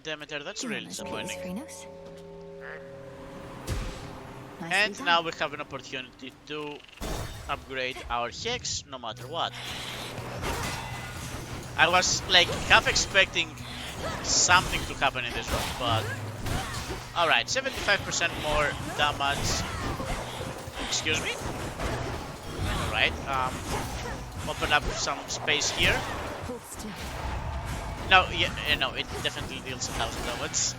Speaker 2: Demeter, that's really disappointing.
Speaker 1: Nicely
Speaker 2: And
Speaker 1: done.
Speaker 2: now we have an opportunity to upgrade our Hex no matter what. I was like half expecting something to happen in this round, but alright, 75% more damage. Excuse me? Alright, open up some space here.
Speaker 1: Hold still.
Speaker 2: No, yeah, no, it definitely deals 1000 damage.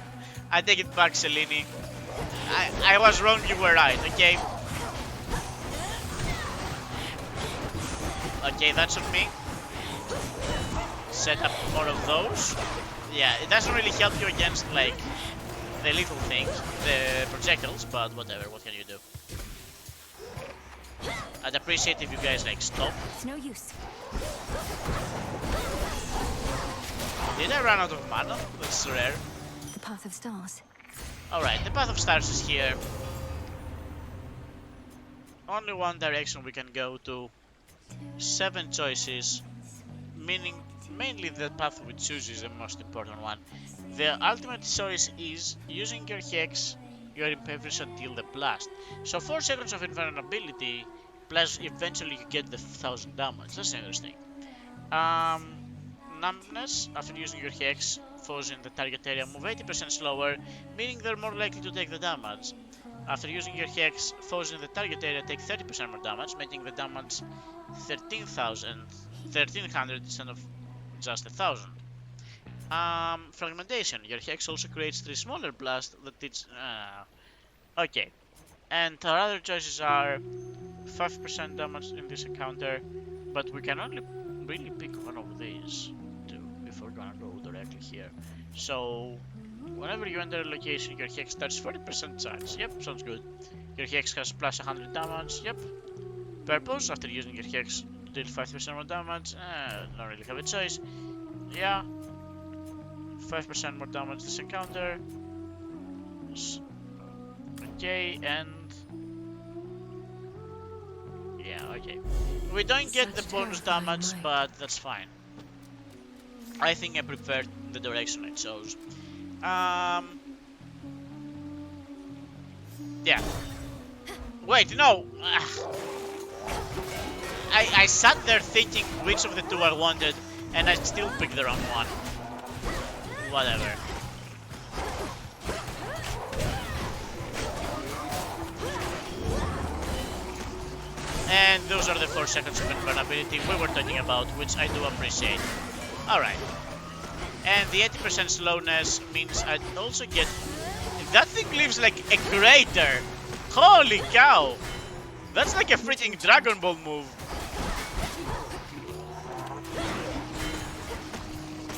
Speaker 2: I take it back, Selene. I was wrong, you were right, okay? Okay, that's on me. Set up more of those. Yeah, it doesn't really help you against, like, the little things, the projectiles, but whatever, what can you do? I'd appreciate if you guys, like, stop.
Speaker 1: It's no use.
Speaker 2: Did I run out of mana? That's rare.
Speaker 1: The Path of Stars.
Speaker 2: Alright, the Path of Stars is here. Only one direction we can go to. 7 choices, meaning mainly the path we choose is the most important one. The ultimate choice is using your Hex, you are impervious until the blast. So 4 seconds of invulnerability, plus eventually you get the 1000 damage. That's interesting. Numbness, after using your Hex, foes in the target area move 80% slower, meaning they're more likely to take the damage. After using your Hex, foes in the target area take 30% more damage, making the damage 1300 instead of just 1000. Fragmentation. Your Hex also creates 3 smaller blasts that teach... okay. And our other choices are 5% damage in this encounter, but we can only really pick one of these two if we're gonna go directly here. So, whenever you enter a location, your Hex starts 40% chance. Yep, sounds good. Your Hex has plus 100 damage. Yep. Purpose, after using your Hex, deal 5% more damage. Don't really have a choice. Yeah. 5% more damage this encounter. Okay, and... yeah, okay. We don't get the bonus damage, but that's fine. I think I prefer the direction I chose. Yeah. Wait, no! I sat there thinking which of the two I wanted, and I still picked the wrong one. Whatever. And those are the 4 seconds of invulnerability we were talking about, which I do appreciate. Alright. And the 80% slowness means I also get... that thing leaves like a crater! Holy cow! That's like a freaking Dragon Ball move!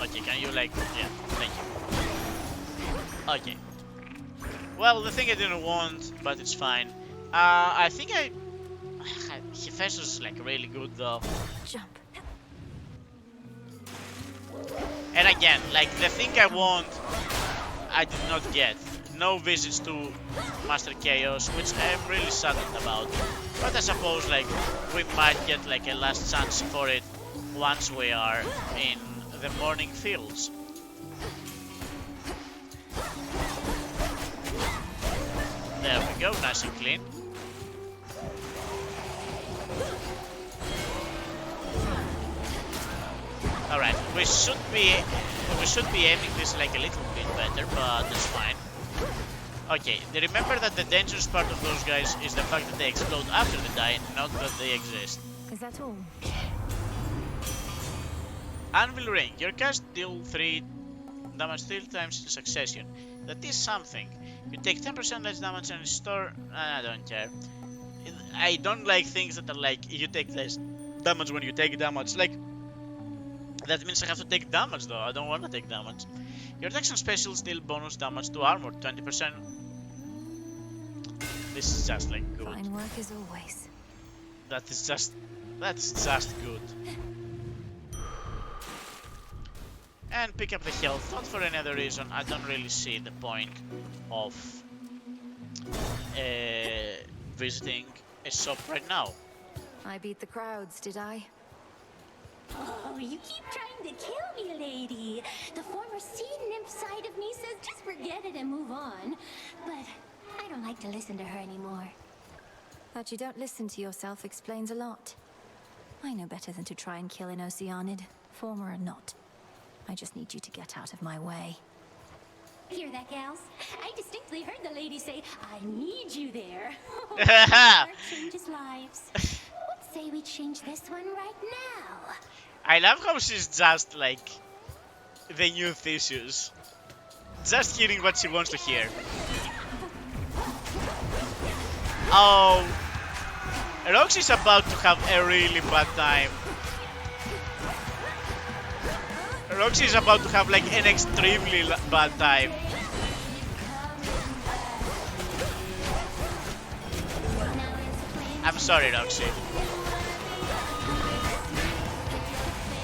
Speaker 2: Okay, can you like... yeah, thank you. Okay. Well, the thing I didn't want, but it's fine. I think Hephaestus is like really good though.
Speaker 1: Jump.
Speaker 2: And again, like the thing I want I did not get. No visits to Master Chaos, which I am really saddened about. But I suppose like we might get like a last chance for it once we are in the morning fields. There we go, nice and clean. Alright, we should be aiming this like a little bit better, but that's fine. Okay, remember that the dangerous part of those guys is the fact that they explode after they die, not that they exist.
Speaker 1: Is that all?
Speaker 2: Anvil Ring. Your cast deal 3 damage 3 times in succession. That is something. You take 10% less damage and restore... I don't care. I don't like things that are like, you take less damage when you take damage. Like, that means I have to take damage though. I don't want to take damage. Your attacks and specials deal bonus damage to armor, 20%. This is just like good.
Speaker 1: Fine work as always.
Speaker 2: That's just good. And pick up the health, not for any other reason. I don't really see the point of visiting a shop right now.
Speaker 1: I beat the crowds, did I?
Speaker 12: Oh, you keep trying to kill me, lady. The former sea nymph side of me says just forget it and move on. But I don't like to listen to her anymore.
Speaker 1: That you don't listen to yourself explains a lot. I know better than to try and kill an Oceanid, former or not. I just need you to get out of my way.
Speaker 12: Hear that, gals? I distinctly heard the lady say, I need you there. Work changes lives. What say we change this one right now?
Speaker 2: I love how she's just like the new Theseus. Just hearing what she wants to hear. Oh, Roxy's about to have a really bad time. Roxy is about to have like an extremely bad time. I'm sorry, Roxy.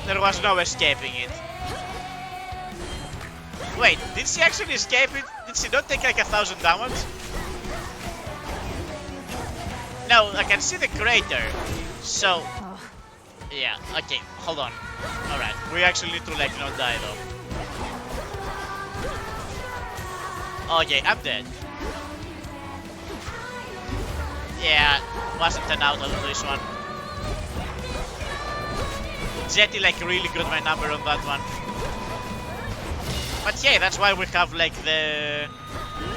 Speaker 2: There was no escaping it. Wait, did she actually escape it? Did she not take like 1,000 damage? No, I can see the crater. So, yeah, okay, hold on. Alright, we actually need to like not die though. Okay, I'm dead. Yeah, wasn't an out on this one. Jetty like really got my number on that one. But yeah, that's why we have like the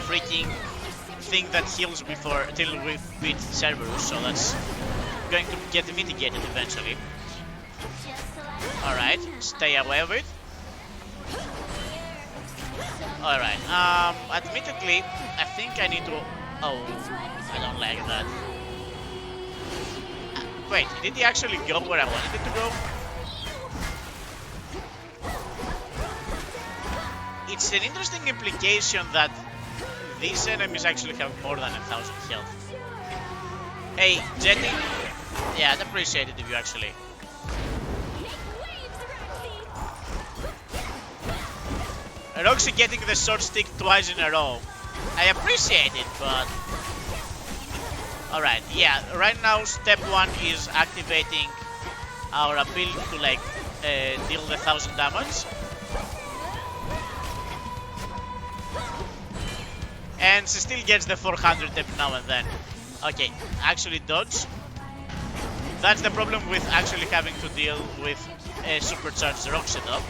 Speaker 2: freaking thing that heals before till we beat Cerberus, so that's going to get mitigated eventually. Alright, stay away of it. Alright, admittedly, I think I need to... Oh, I don't like that. Wait, did he actually go where I wanted it to go? It's an interesting implication that these enemies actually have more than 1,000 health. Hey, Jetty. Yeah, I'd appreciate it if you actually... Roxy getting the sword stick twice in a row. I appreciate it, but... Alright, yeah, right now step 1 is activating our ability to like deal the 1,000 damage. And she still gets the 400 every now and then. Okay, actually dodge. That's the problem with actually having to deal with a supercharged Roxy though.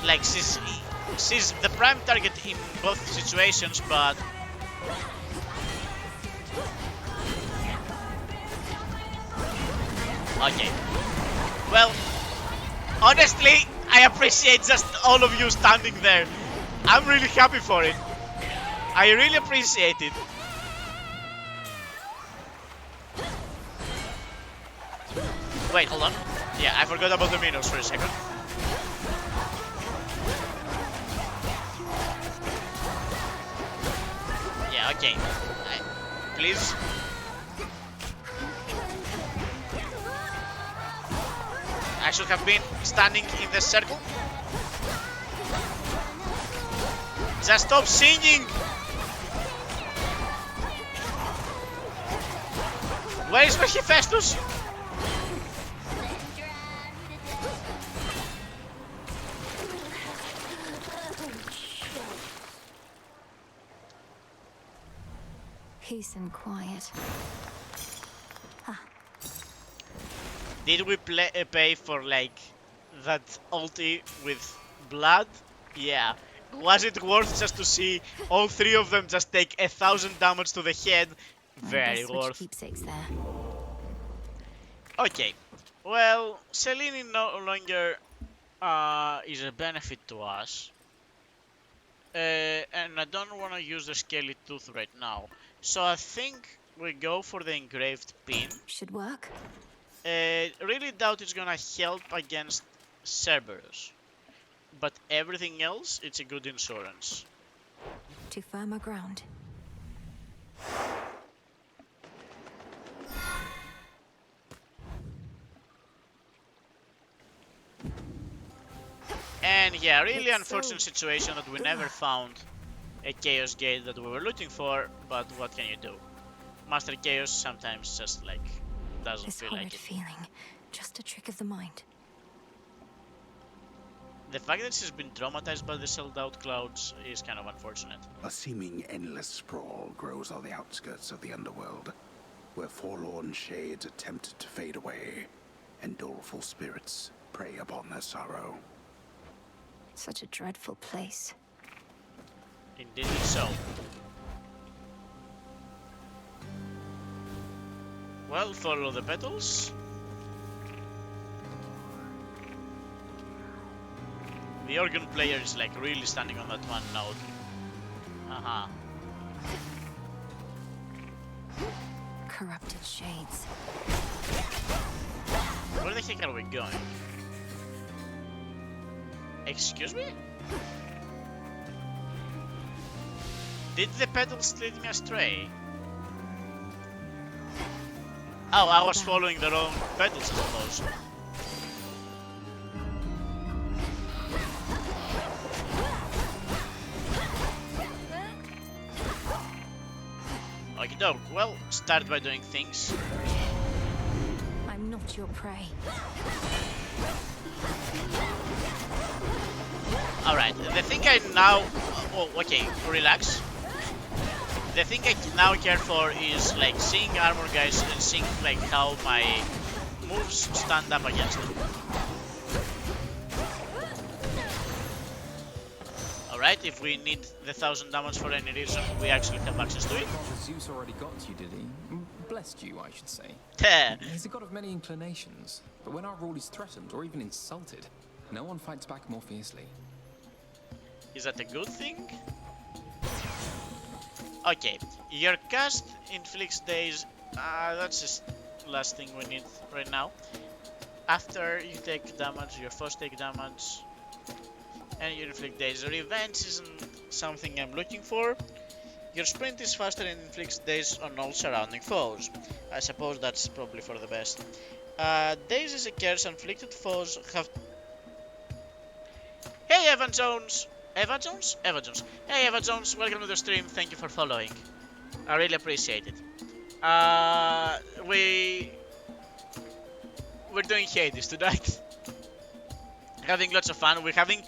Speaker 2: Like she's the prime target in both situations, but okay. Well, honestly, I appreciate just all of you standing there. I'm really happy for it. I really appreciate it. Wait, hold on. Yeah, I forgot about the minions for a second. Yeah, okay. Please. I should have been standing in the circle. Just stop singing! Where is my Hephaestus?
Speaker 1: Peace and quiet.
Speaker 2: Did we pay for like that ulti with blood? Yeah. Was it worth just to see all three of them just take 1,000 damage to the head? Very worth.
Speaker 1: Keepsakes there.
Speaker 2: Okay. Well, Selene no longer is a benefit to us. And I don't want to use the Scaly Tooth right now. So I think we go for the engraved pin.
Speaker 1: Should work.
Speaker 2: Really doubt it's gonna help against Cerberus. But everything else, it's a good insurance.
Speaker 1: To firmer ground.
Speaker 2: And yeah, really unfortunate situation that we never found a Chaos Gate that we were looking for, but what can you do? Master Chaos sometimes just like doesn't
Speaker 1: This
Speaker 2: feel
Speaker 1: horrid
Speaker 2: like it.
Speaker 1: feeling, just a trick of the mind.
Speaker 2: The fact that she's been traumatized by the sold out clouds is kind of unfortunate.
Speaker 8: A seeming endless sprawl grows on the outskirts of the underworld, where forlorn shades attempt to fade away, and doleful spirits prey upon their sorrow.
Speaker 1: Such a dreadful place.
Speaker 2: Indeed so. Well, follow the petals. The organ player is like really standing on that one note. Uh-huh.
Speaker 1: Corrupted shades.
Speaker 2: Where the heck are we going? Excuse me? Did the petals lead me astray? Oh, I was following the wrong petals, I suppose. Okie doke. Well, start by doing things.
Speaker 1: I'm not your prey.
Speaker 2: Alright, the thing I now... Oh, okay, relax. The thing I now care for is like seeing armor guys and seeing like how my moves stand up against them. Alright, if we need the 1,000 damage for any reason, we actually have access to it.
Speaker 15: Zeus already got you, did he? Blessed you, I should say. He's a god of many inclinations, but when our rule is threatened or even insulted, no one fights back more fiercely.
Speaker 2: Is that a good thing? Okay, your cast inflicts days. That's the last thing we need right now. After you take damage, your foes take damage, and you inflict days. Revenge isn't something I'm looking for. Your sprint is faster and inflicts days on all surrounding foes. I suppose that's probably for the best. Days is a curse. Inflicted foes have. Hey, Evan Jones! Eva Jones? Eva Jones. Hey Eva Jones, welcome to the stream, thank you for following. I really appreciate it. We're doing Hades tonight. Having lots of fun, we're having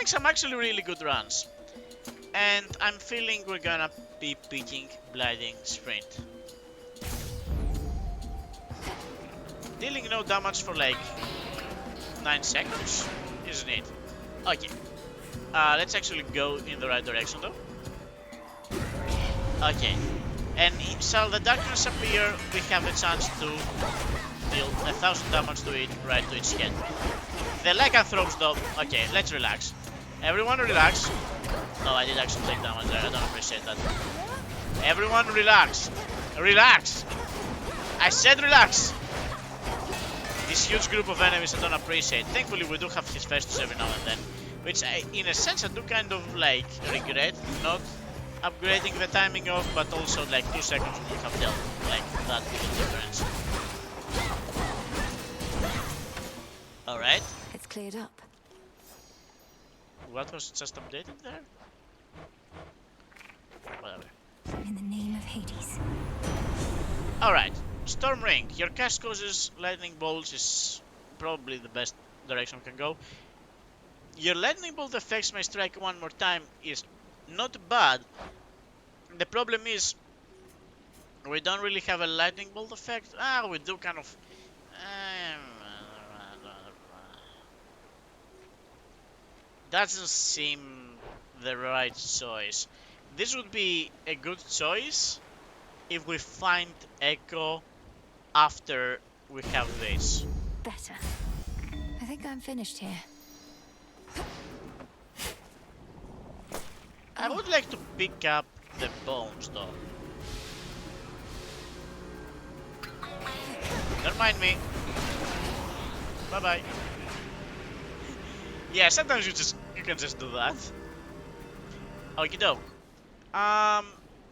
Speaker 2: some actually really good runs. And I'm feeling we're gonna be picking Blinding Sprint. Dealing no damage for like 9 seconds, isn't it? Okay. Let's actually go in the right direction though. Okay. And shall the darkness appear, we have a chance to deal 1,000 damage to it, right to its head. The lycanthropes though, okay, let's relax. Everyone relax. No, I did actually take damage there, I don't appreciate that. Everyone relax. Relax! I said relax! This huge group of enemies I don't appreciate. Thankfully we do have his Hephaestus every now and then. Which I, in a sense, I do kind of like regret not upgrading the timing of, but also like 2 seconds would have dealt like that big difference. Alright.
Speaker 1: It's cleared up.
Speaker 2: What was just updated there?
Speaker 1: In the name of Hades.
Speaker 2: Alright, Storm Ring. Your cast causes lightning bolts is probably the best direction we can go. Your lightning bolt effects may strike one more time is not bad. The problem is we don't really have a lightning bolt effect. We do kind of. Doesn't seem the right choice. This would be a good choice if we find Echo after we have this.
Speaker 1: Better. I think I'm finished here.
Speaker 2: I would like to pick up the bones though. Don't mind me. Bye bye. Yeah, sometimes you can just do that. Okie doke.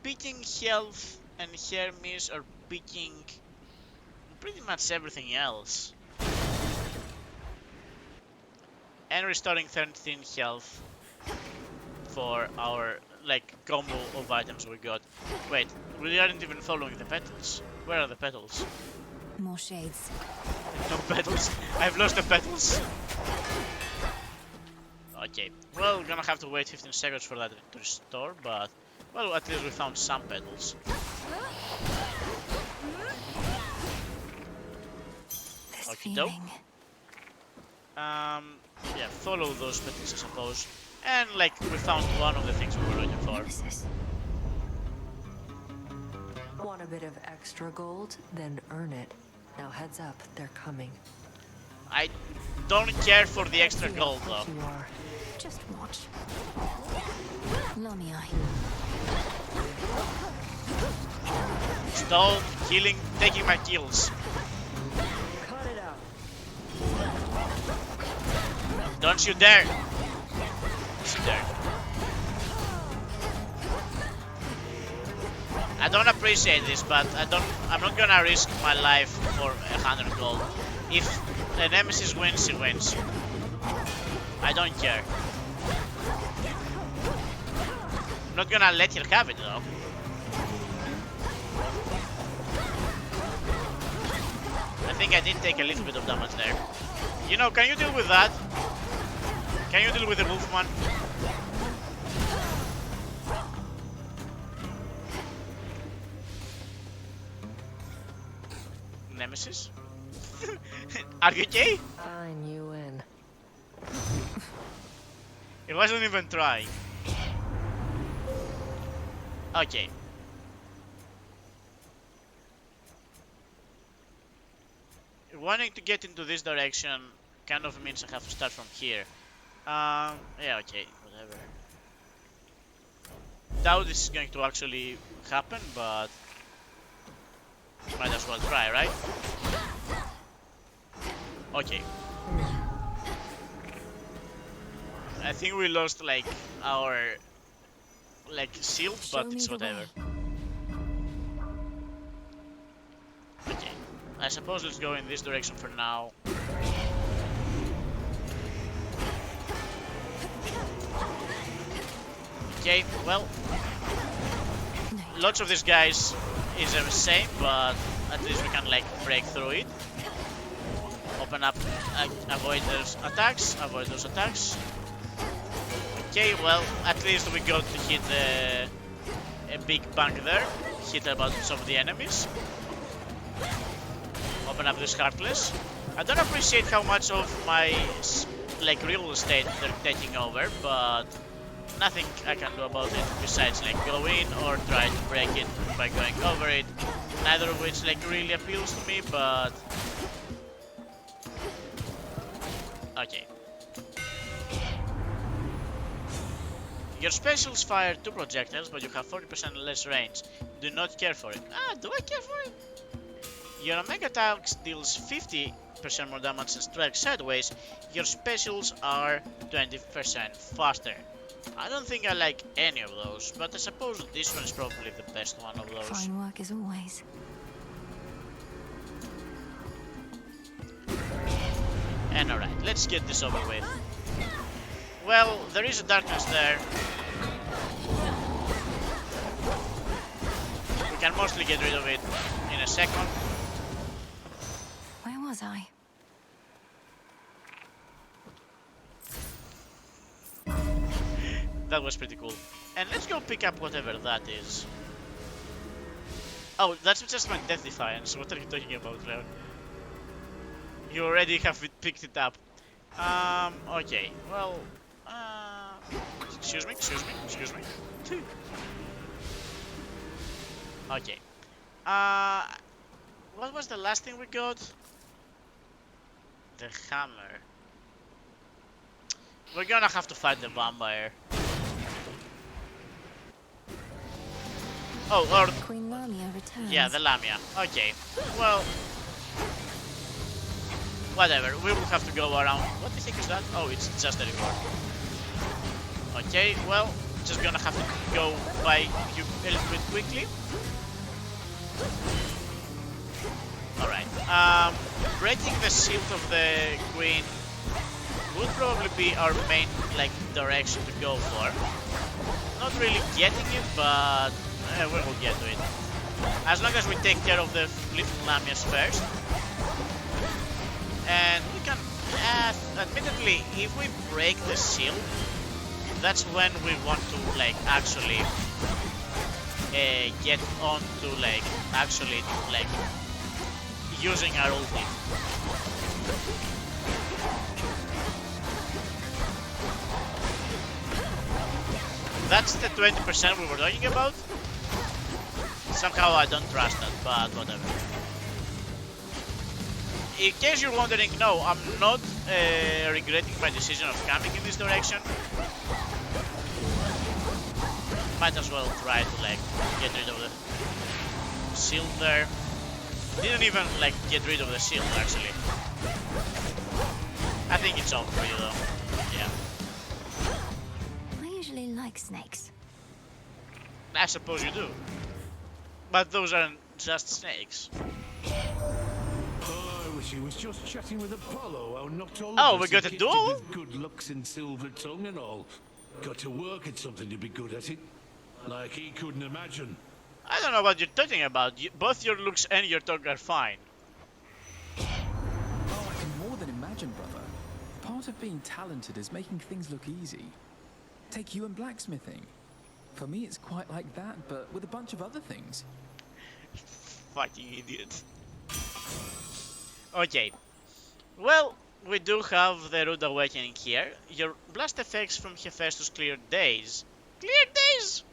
Speaker 2: Picking health and Hermes or picking pretty much everything else. And restoring 13 health for our like combo of items we got. Wait, we aren't even following the petals. Where are the petals?
Speaker 1: More shades.
Speaker 2: No petals. I've lost the petals. Okay, well, we're gonna have to wait 15 seconds for that to restore, but well, at least we found some petals. Okie doke. Yeah, follow those petals, I suppose. And like we found one of the things we were looking for.
Speaker 7: Want a bit of extra gold? Then earn it. Now heads up, they're coming.
Speaker 2: I don't care for the extra gold though.
Speaker 7: You are.
Speaker 1: Just watch. Lamii.
Speaker 2: Stone, killing, taking my kills.
Speaker 7: Cut it out.
Speaker 2: Don't you dare! Don't you dare. I don't appreciate this, but I'm not gonna risk my life for 100 gold. If the Nemesis wins, he wins. I don't care. I'm not gonna let her have it though. I think I did take a little bit of damage there. You know, can you deal with that? Can you deal with the Wolfman? Nemesis? Are you okay?
Speaker 7: Fine, you win.
Speaker 2: It wasn't even trying. Okay. Wanting to get into this direction kind of means I have to start from here. Yeah, okay, whatever. Doubt this is going to actually happen, but might as well try, right? Okay. I think we lost like our shield, but it's whatever. Okay. I suppose let's go in this direction for now. Okay, well, lots of these guys is the same, but at least we can like break through it. Open up, avoid those attacks, Okay, well, at least we got to hit a big bank there, hit about some of the enemies. Open up this Heartless. I don't appreciate how much of my like real estate they're taking over, but nothing I can do about it besides like go in or try to break it by going over it. Neither of which like really appeals to me, but okay. Your specials fire 2 projectiles, but you have 40% less range. Do not care for it. Do I care for it? Your Omega Attack deals 50% more damage and strikes sideways. Your specials are 20% faster. I don't think I like any of those, but I suppose this one is probably the best one of those.
Speaker 1: Fine work as always.
Speaker 2: And alright, let's get this over with. Well, there is a darkness there. can mostly get rid of it in a second.
Speaker 1: Where was I?
Speaker 2: That was pretty cool. And let's go pick up whatever that is. Oh, that's just my Death Defiance. What are you talking about, Leon? You already have picked it up. Okay. Well, excuse me. Okay. What was the last thing we got? The hammer. We're gonna have to fight the vampire. Oh, or
Speaker 1: Queen Lamia returns.
Speaker 2: yeah, the Lamia. Okay. Well, whatever. We will have to go around. What do you think is that? Oh, it's just a reward. Okay. Well, just gonna have to go by you a little bit quickly. All right. Breaking the shield of the queen would probably be our main direction to go for. Not really getting it, but we will get to it. As long as we take care of the little Lamias first. And we can, admittedly, if we break the shield, that's when we want to actually get on to actually using our ulti. That's the 20% we were talking about. Somehow I don't trust that, but whatever. In case you're wondering, no, I'm not regretting my decision of coming in this direction. Might as well try to get rid of the shield there. Didn't even get rid of the shield actually. I think it's all for you though. Yeah.
Speaker 1: I usually like snakes.
Speaker 2: I suppose you do. But those aren't just snakes.
Speaker 6: Oh, I wish he was just chatting with Apollo. How not all
Speaker 2: Oh,
Speaker 6: of
Speaker 2: we
Speaker 6: us
Speaker 2: got
Speaker 6: are
Speaker 2: a
Speaker 6: gifted
Speaker 2: duel?
Speaker 6: with good looks and silver tongue and all. Got to work at something to be good at it. Like he couldn't imagine.
Speaker 2: I don't know what you're talking about. Both your looks and your tongue are fine.
Speaker 15: Oh, I can more than imagine, brother. Part of being talented is making things look easy. Take you and blacksmithing. For me, it's quite like that, but with a bunch of other things.
Speaker 2: Fucking idiot. Okay. Well, we do have the Rude Awakening here. Your blast effects from Hephaestus clear days. Clear days!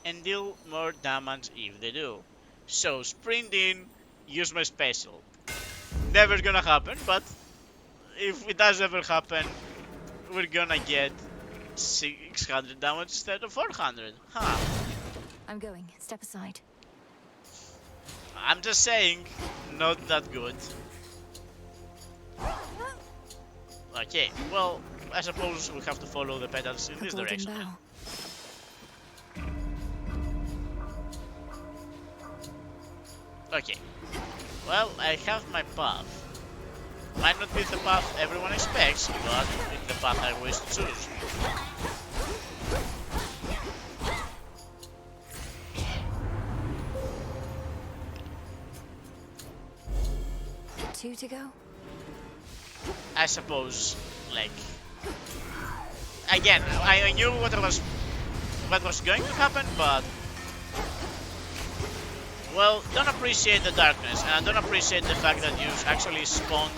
Speaker 2: And deal more damage if they do. So, sprint in, use my special. Never gonna happen, but if it does ever happen, we're gonna get 600 damage instead of 400. Huh.
Speaker 1: I'm going. Step aside.
Speaker 2: I'm just saying, not that good. Okay, well, I suppose we have to follow the petals in this direction.
Speaker 1: Bow.
Speaker 2: Okay. Well, I have my path. Might not be the path everyone expects, but it's the path I wish to choose.
Speaker 1: Two to go?
Speaker 2: I suppose, again, I knew what was going to happen, but well, don't appreciate the darkness, and I don't appreciate the fact that you actually spawned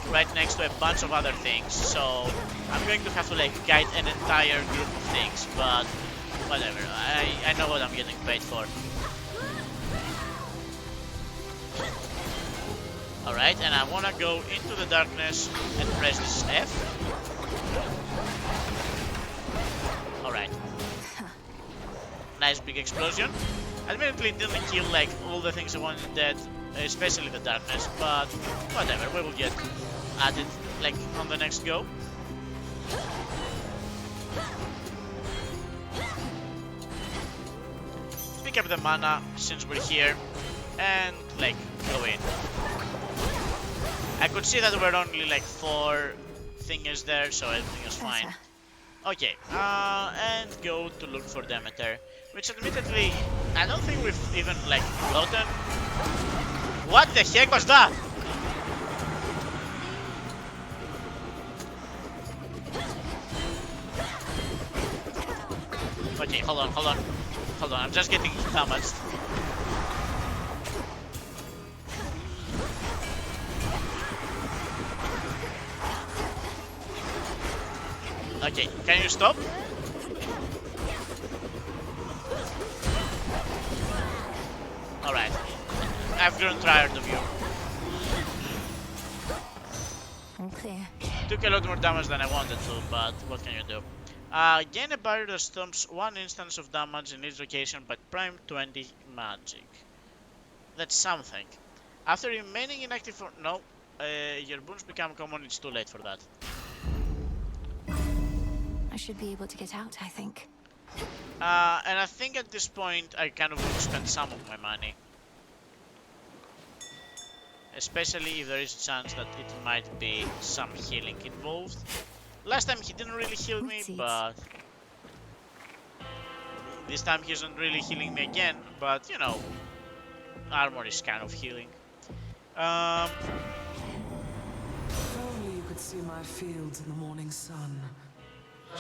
Speaker 2: right next to a bunch of other things. So I'm going to have to guide an entire group of things, but whatever. I know what I'm getting paid for. Alright, and I wanna go into the darkness and press this F. Alright. Nice big explosion. Admittedly, it didn't kill all the things I wanted dead, especially the darkness, but whatever, we will get at it on the next go. Pick up the mana since we're here and go in. I could see that there were only 4 thingies there, so everything is fine. Okay, and go to look for Demeter, which admittedly I don't think we've even like gotten. What the heck was that? Okay, hold on. I'm just getting damaged. Okay, can you stop? Alright. I've grown tired of you.
Speaker 1: All clear.
Speaker 2: Took a lot more damage than I wanted to, but what can you do? Gain a barrier that stops one instance of damage in each location but prime 20 magic. That's something. After remaining inactive for... No. Your boons become common, it's too late for that.
Speaker 1: I should be able to get out, I think.
Speaker 2: And I think at this point I kind of want to spend some of my money. Especially if there is a chance that it might be some healing involved. Last time he didn't really heal me, but... This time he isn't really healing me again, but you know... Armor is kind of healing.
Speaker 14: If only you could see my fields in the morning sun,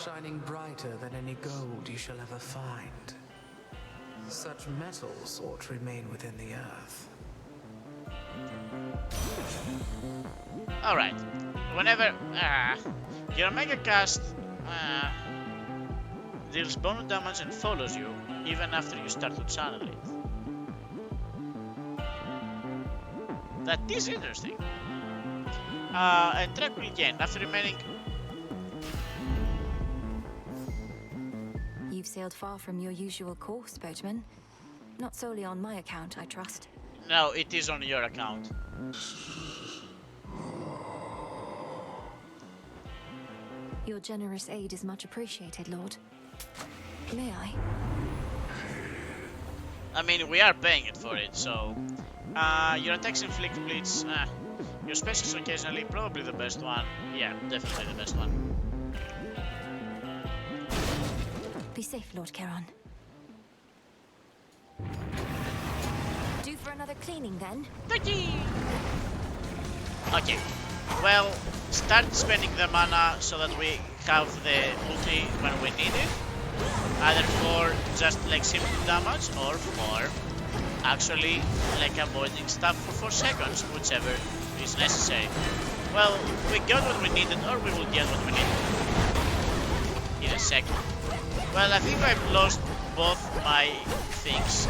Speaker 14: shining brighter than any gold you shall ever find. Such metals ought to remain within the earth.
Speaker 2: Alright. Whenever your Mega Cast deals bonus damage and follows you, even after you start to channel it. That is interesting. And Tranquil Gain, after remaining...
Speaker 1: You've sailed far from your usual course, boatman. Not solely on my account, I trust.
Speaker 2: No, it is on your account.
Speaker 1: Your generous aid is much appreciated, Lord. May I?
Speaker 2: I mean, we are paying it for it, so... your attacks inflict bleeds. Your specials occasionally, probably the best one. Yeah, definitely the best one.
Speaker 1: Be safe, Lord Charon. Due for another cleaning, then?
Speaker 2: Okay. Well, start spending the mana so that we have the ulti when we need it. Either for just like simple damage or for actually like avoiding stuff for 4 seconds, whichever is necessary. Well, we got what we needed, or we will get what we need in a second. Well, I think I've lost both my things,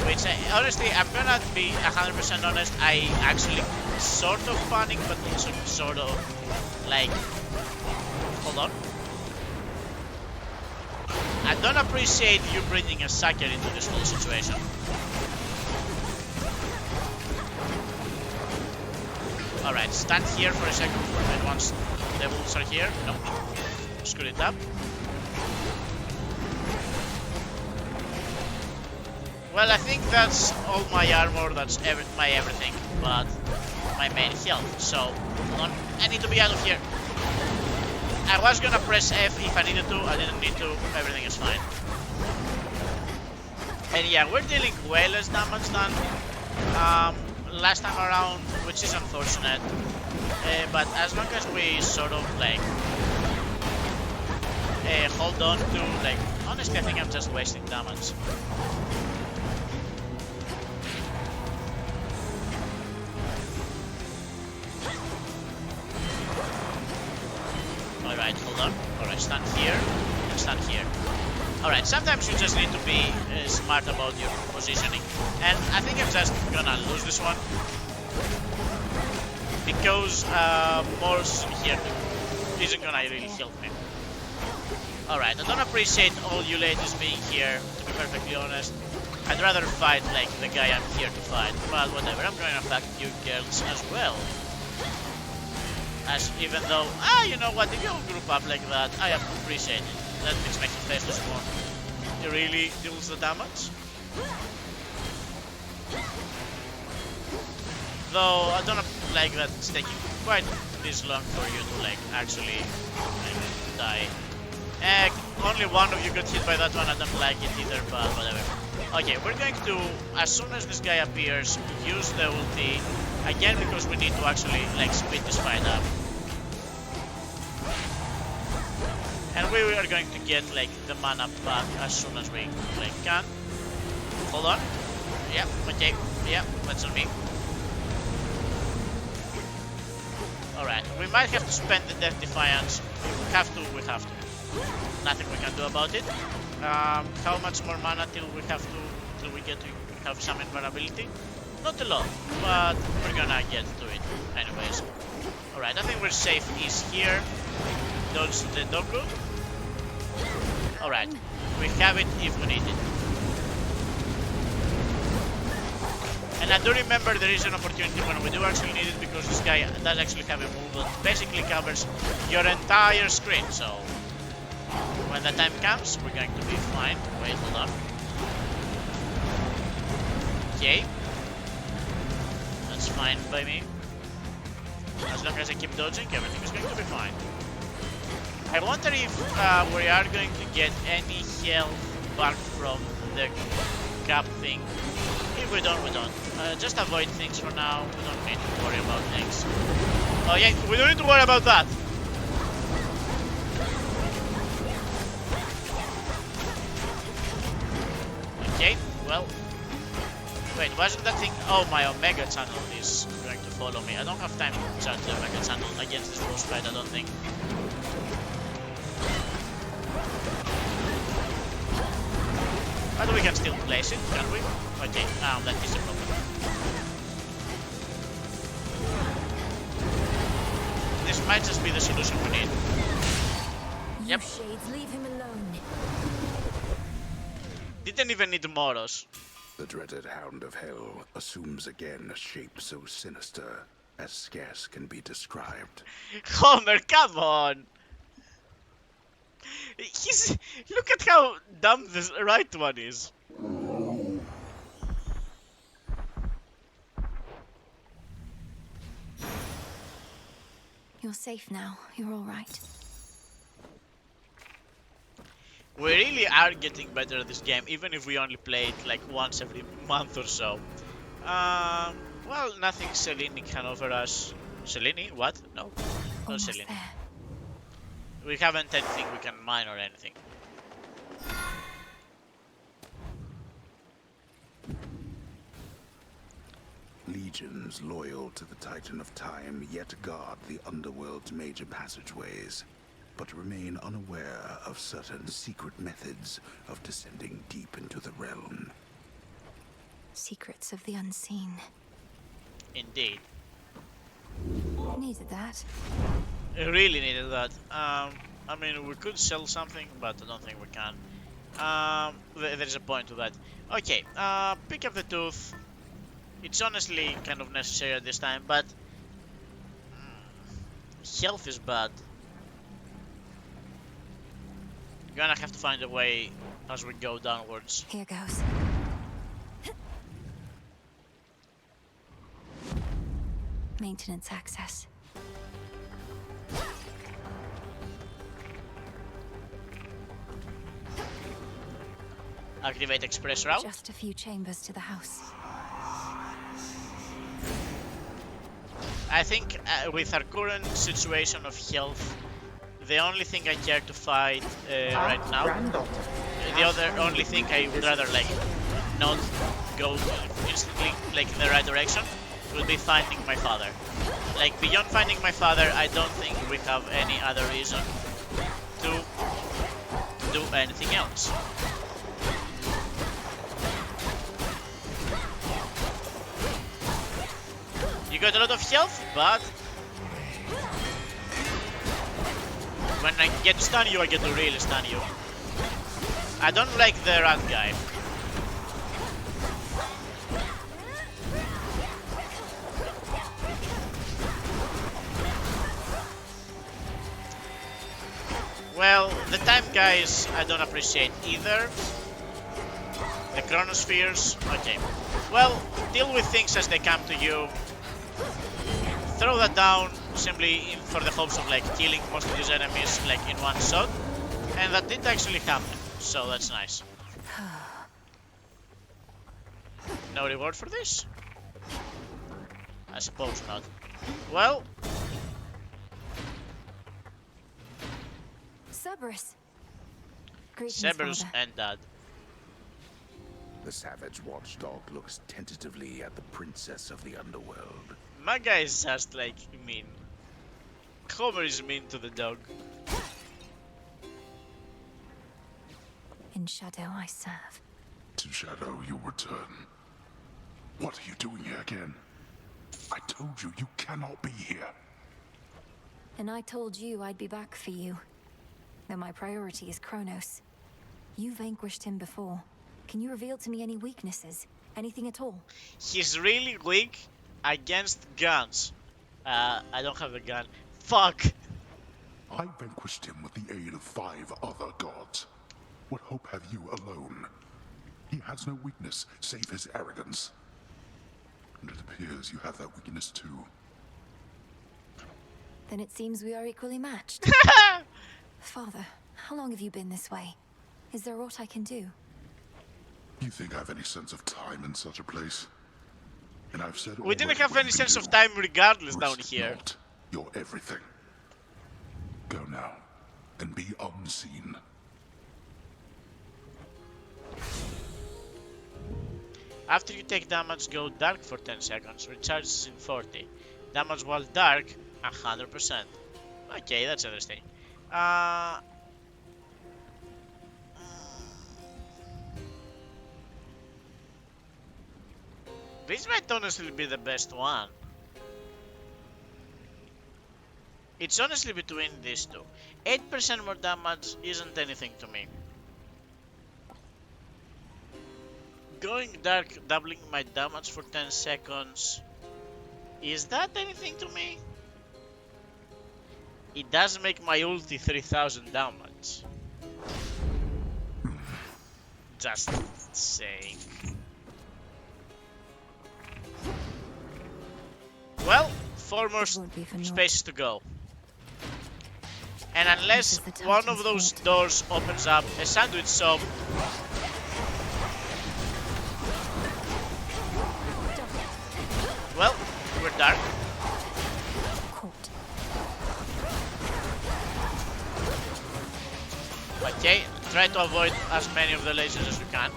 Speaker 2: which honestly, I'm gonna be 100% honest, I actually sort of panic, but also sort of like, hold on. I don't appreciate you bringing a sucker into this whole situation. Alright, stand here for a second, and once the wolves are here, no, screw it up. Well, I think that's all my armor, that's my everything, but my main health, so hold on, I need to be out of here. I was gonna press F if I needed to, I didn't need to, everything is fine. And yeah, we're dealing way less damage than last time around, which is unfortunate. But as long as we sort of like hold on to, like, honestly I think I'm just wasting damage. Alright, hold on. Alright, stand here and stand here. Alright, sometimes you just need to be smart about your positioning. And I think I'm just gonna lose this one. Because Morse here isn't gonna really help me. Alright, I don't appreciate all you ladies being here, to be perfectly honest. I'd rather fight like the guy I'm here to fight, but whatever, I'm going to fight you girls as well. As even though, you know what, if you all group up like that, I appreciate it. That makes my faceless more. It really deals the damage. Though I don't like that it's taking quite this long for you to like actually die. Only one of you got hit by that one, I don't like it either, but whatever. Okay, we're going to, as soon as this guy appears, use the ulti again because we need to actually like speed this fight up. And we are going to get like the mana back as soon as we like can. Hold on. Yep, okay. Yeah, that's on me. Alright, we might have to spend the Death Defiance. We have to. Nothing we can do about it. How much more mana till we get to have some invulnerability? Not a lot, but we're gonna get to it anyways. Alright, I think we're safe is here. Dodge the Doku. Alright, we have it if we need it. And I do remember there is an opportunity when we do actually need it because this guy does actually have a move that basically covers your entire screen, so when the time comes, we're going to be fine. Wait, hold on. Okay. That's fine by me. As long as I keep dodging, everything is going to be fine. I wonder if we are going to get any health back from the cap thing. If we don't, we don't. Just avoid things for now. We don't need to worry about things. Oh yeah, we don't need to worry about that. Okay, well. Wait, wasn't that thing? Oh, my Omega channel is going to follow me. I don't have time to charge the Omega channel against this boss fight, I don't think. But we can still place it, can we? Okay, that is a problem. This might just be the solution we need. Yep.
Speaker 1: You shades, leave him alone.
Speaker 2: Didn't even need Moros.
Speaker 6: The dreaded Hound of Hell assumes again a shape so sinister as scarce can be described.
Speaker 2: Homer, come on! Look at how dumb this right one is.
Speaker 1: You're safe now. You're all right.
Speaker 2: We really are getting better at this game, even if we only play it like once every month or so. Well, nothing Selene can offer us. Selene? What? No. No Selene. We haven't anything we can mine or anything.
Speaker 6: Legions loyal to the Titan of Time yet guard the underworld's major passageways, but remain unaware of certain secret methods of descending deep into the realm.
Speaker 1: Secrets of the unseen.
Speaker 2: Indeed.
Speaker 1: Needed that.
Speaker 2: I really needed that. I mean, we could sell something, but I don't think we can. There's a point to that. Okay, pick up the tooth. It's honestly kind of necessary at this time, but health is bad. Gonna have to find a way as we go downwards.
Speaker 1: Here goes. Maintenance access.
Speaker 2: Activate express route.
Speaker 1: Just a few chambers to the house.
Speaker 2: I think with our current situation of health, the only thing I care to fight right now, the only thing I would rather like not go instantly like in the right direction would be finding my father. Like beyond finding my father, I don't think we have any other reason to do anything else. You got a lot of health, but when I get to stun you, I get to really stun you. I don't like the rat guy. Well, the time guys I don't appreciate either. The chronospheres, okay. Well, deal with things as they come to you. Throw that down simply for the hopes of like killing most of these enemies like in one shot, and that did actually happen, so that's nice. no reward for this? I suppose not. Well...
Speaker 1: Cerberus. Greetings,
Speaker 2: Cerberus
Speaker 1: Father.
Speaker 2: and Dad.
Speaker 6: The savage watchdog looks tentatively at the princess of the underworld.
Speaker 2: My guy is just like mean. Homer is mean to the dog.
Speaker 1: In shadow I serve.
Speaker 10: To Shadow you return. What are you doing here again? I told you you cannot be here.
Speaker 1: And I told you I'd be back for you. Though my priority is Kronos. You vanquished him before. Can you reveal to me any weaknesses? Anything at all?
Speaker 2: He's really weak against guns. I don't have a gun. Fuck!
Speaker 10: I vanquished him with the aid of 5 other gods. What hope have you alone? He has no weakness save his arrogance. And it appears you have that weakness too.
Speaker 1: Then it seems we are equally matched. Father, how long have you been this way? Is there aught I can do?
Speaker 10: You think I have any sense of time in such a place? And I've said
Speaker 2: We didn't
Speaker 10: already
Speaker 2: have
Speaker 10: what
Speaker 2: any
Speaker 10: you
Speaker 2: sense
Speaker 10: do.
Speaker 2: of time regardless
Speaker 10: Risk
Speaker 2: down here.
Speaker 10: not your everything. Go now, and be unseen.
Speaker 2: After you take damage, go dark for 10 seconds. Recharges in 40. Damage while dark, 100%. Okay, that's interesting. This might honestly be the best one. It's honestly between these two. 8% more damage isn't anything to me. Going dark, doubling my damage for 10 seconds. Is that anything to me? It does make my ulti 3000 damage. Just saying. Well, 4 more spaces to go. And unless one of those doors opens up a sandwich shop, well, we're dark. Okay, try to avoid as many of the lasers as you can.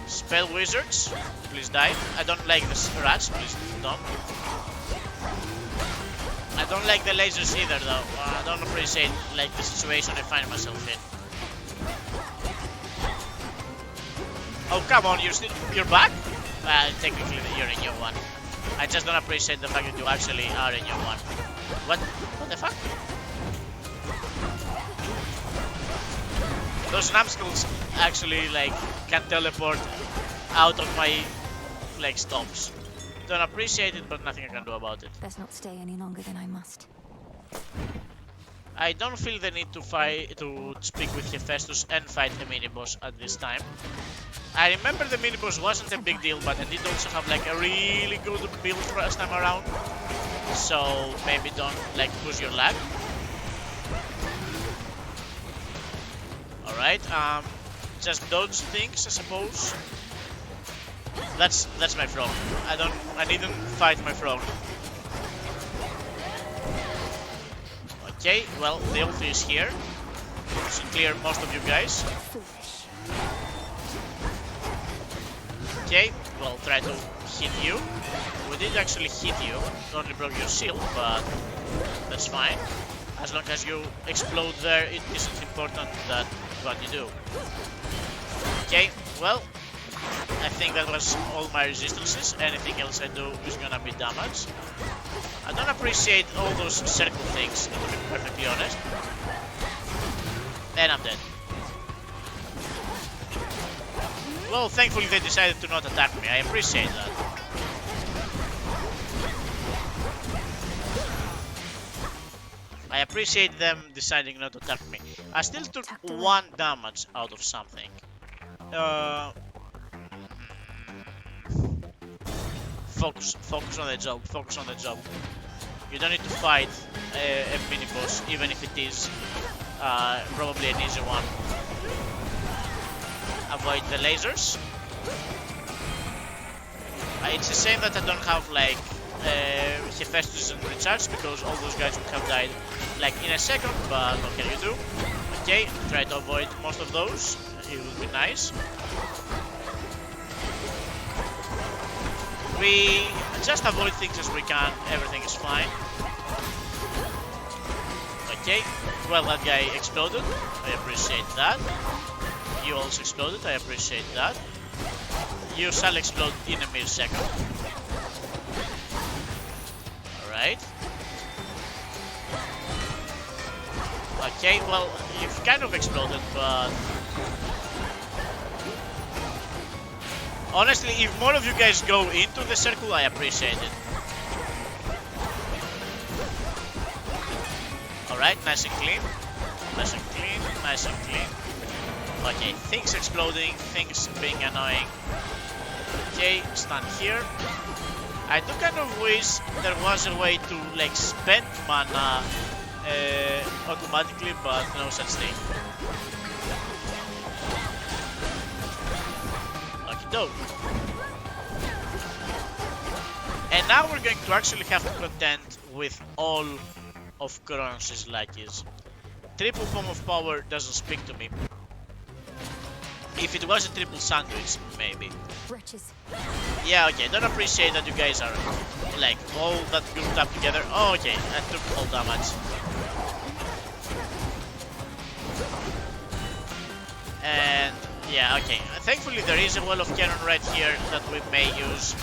Speaker 2: Spell wizards, please die. I don't like the rats, please don't. I don't like the lasers either though. I don't appreciate like the situation I find myself in. Oh come on, you're back? Technically you're in your one. I just don't appreciate the fact that you actually are in your one. What the fuck? Those numbskulls actually like can teleport out of my like stops. Don't appreciate it, but nothing I can do about it.
Speaker 1: Best not stay any longer than I must.
Speaker 2: I don't feel the need to speak with Hephaestus and fight the mini-boss at this time. I remember the mini-boss wasn't a big deal, but I did also have like a really good build last time around. So maybe don't like push your luck. Alright, just dodge things I suppose. That's my frog. I didn't fight my frog. Okay, well the ulti is here. Should clear most of you guys. Okay, well try to hit you. We did actually hit you. It only broke your shield, but that's fine. As long as you explode there, it isn't important that what you do. Okay, well, I think that was all my resistances. Anything else I do is gonna be damage. I don't appreciate all those circle things, to be perfectly honest. And I'm dead. Well, thankfully they decided to not attack me. I appreciate that. I appreciate them deciding not to attack me. I still took 1 damage out of something. Focus on the job. Focus on the job. You don't need to fight a mini boss, even if it is probably an easy one. avoid the lasers. It's a shame that I don't have like Hephaestus and Recharge, because all those guys would have died like in a second, but what can you do? Okay, try to avoid most of those, it would be nice. We just avoid things as we can, everything is fine. Okay, well, that guy exploded, I appreciate that. You also exploded, I appreciate that. You shall explode in a mere second. Alright. Okay, well, you've kind of exploded, but... honestly, if more of you guys go into the circle, I appreciate it. Alright, nice and clean. Nice and clean, nice and clean. Okay, things exploding, things being annoying. Okay, stand here. I do kind of wish there was a way to like spend mana automatically, but no such thing. Okie doke. And now we're going to actually have to contend with all of Kronos' lackeys. Triple Form of Power doesn't speak to me. If it was a triple sandwich, maybe.
Speaker 1: Wretches.
Speaker 2: Yeah, okay, don't appreciate that you guys are like all that grouped up together. Oh, okay, I took all damage. And yeah, okay. Thankfully there is a wall of cannon right here that we may use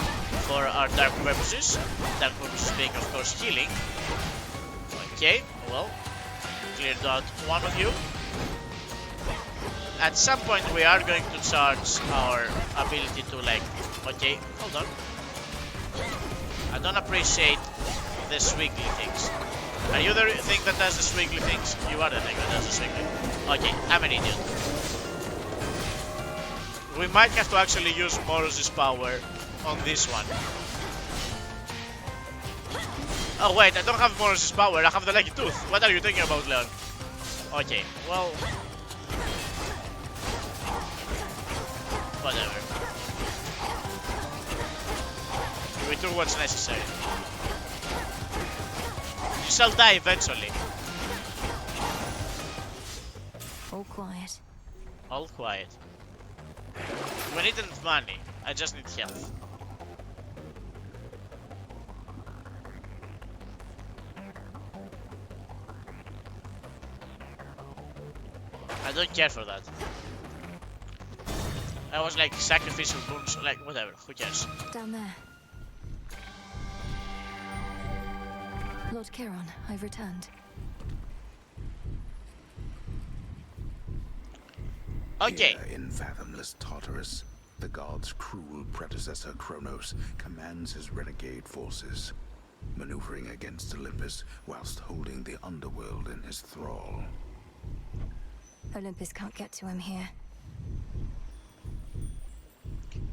Speaker 2: for our dark purposes. Dark purposes being, of course, healing. Okay, well, cleared out one of you. At some point we are going to charge our ability to like... okay, hold on. I don't appreciate the swiggly things. Are you the thing that does the swiggly things? You are the thing that does the swiggly. Okay, I'm an idiot. We might have to actually use Moros' power on this one. Oh wait, I don't have Moros' power, I have the Lucky Tooth. What are you thinking about, Leon? Okay, well... whatever. We do what's necessary. You shall die eventually.
Speaker 1: All quiet.
Speaker 2: All quiet. We need money. I just need health. I don't care for that. I was like sacrificial boons, like whatever, who cares?
Speaker 1: Down there. Lord Charon, I've returned.
Speaker 2: Okay.
Speaker 16: Here in fathomless Tartarus, the god's cruel predecessor Kronos commands his renegade forces, maneuvering against Olympus whilst holding the underworld in his thrall.
Speaker 1: Olympus can't get to him here.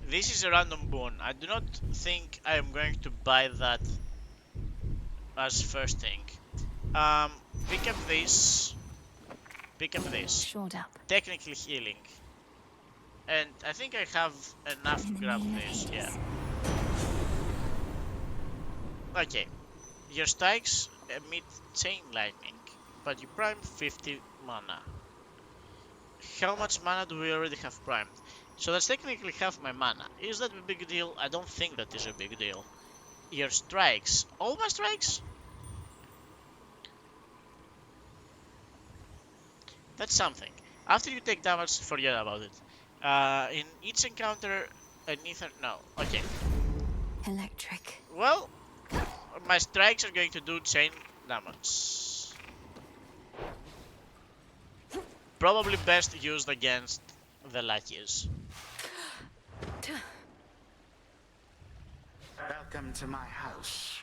Speaker 2: This is a random boon. I do not think I am going to buy that as first thing. Pick up this. Pick up this.
Speaker 1: Shored up.
Speaker 2: Technically healing. And I think I have enough to grab this, yeah. Okay. Your strikes emit chain lightning, but you prime 50 mana. How much mana do we already have primed? So that's technically half my mana. Is that a big deal? I don't think that is a big deal. Your strikes. All my strikes? That's something. After you take damage, forget about it. In each encounter, an ether... no. Okay.
Speaker 1: Electric.
Speaker 2: Well, my strikes are going to do chain damage. Probably best used against the lackeys.
Speaker 8: Welcome to my house.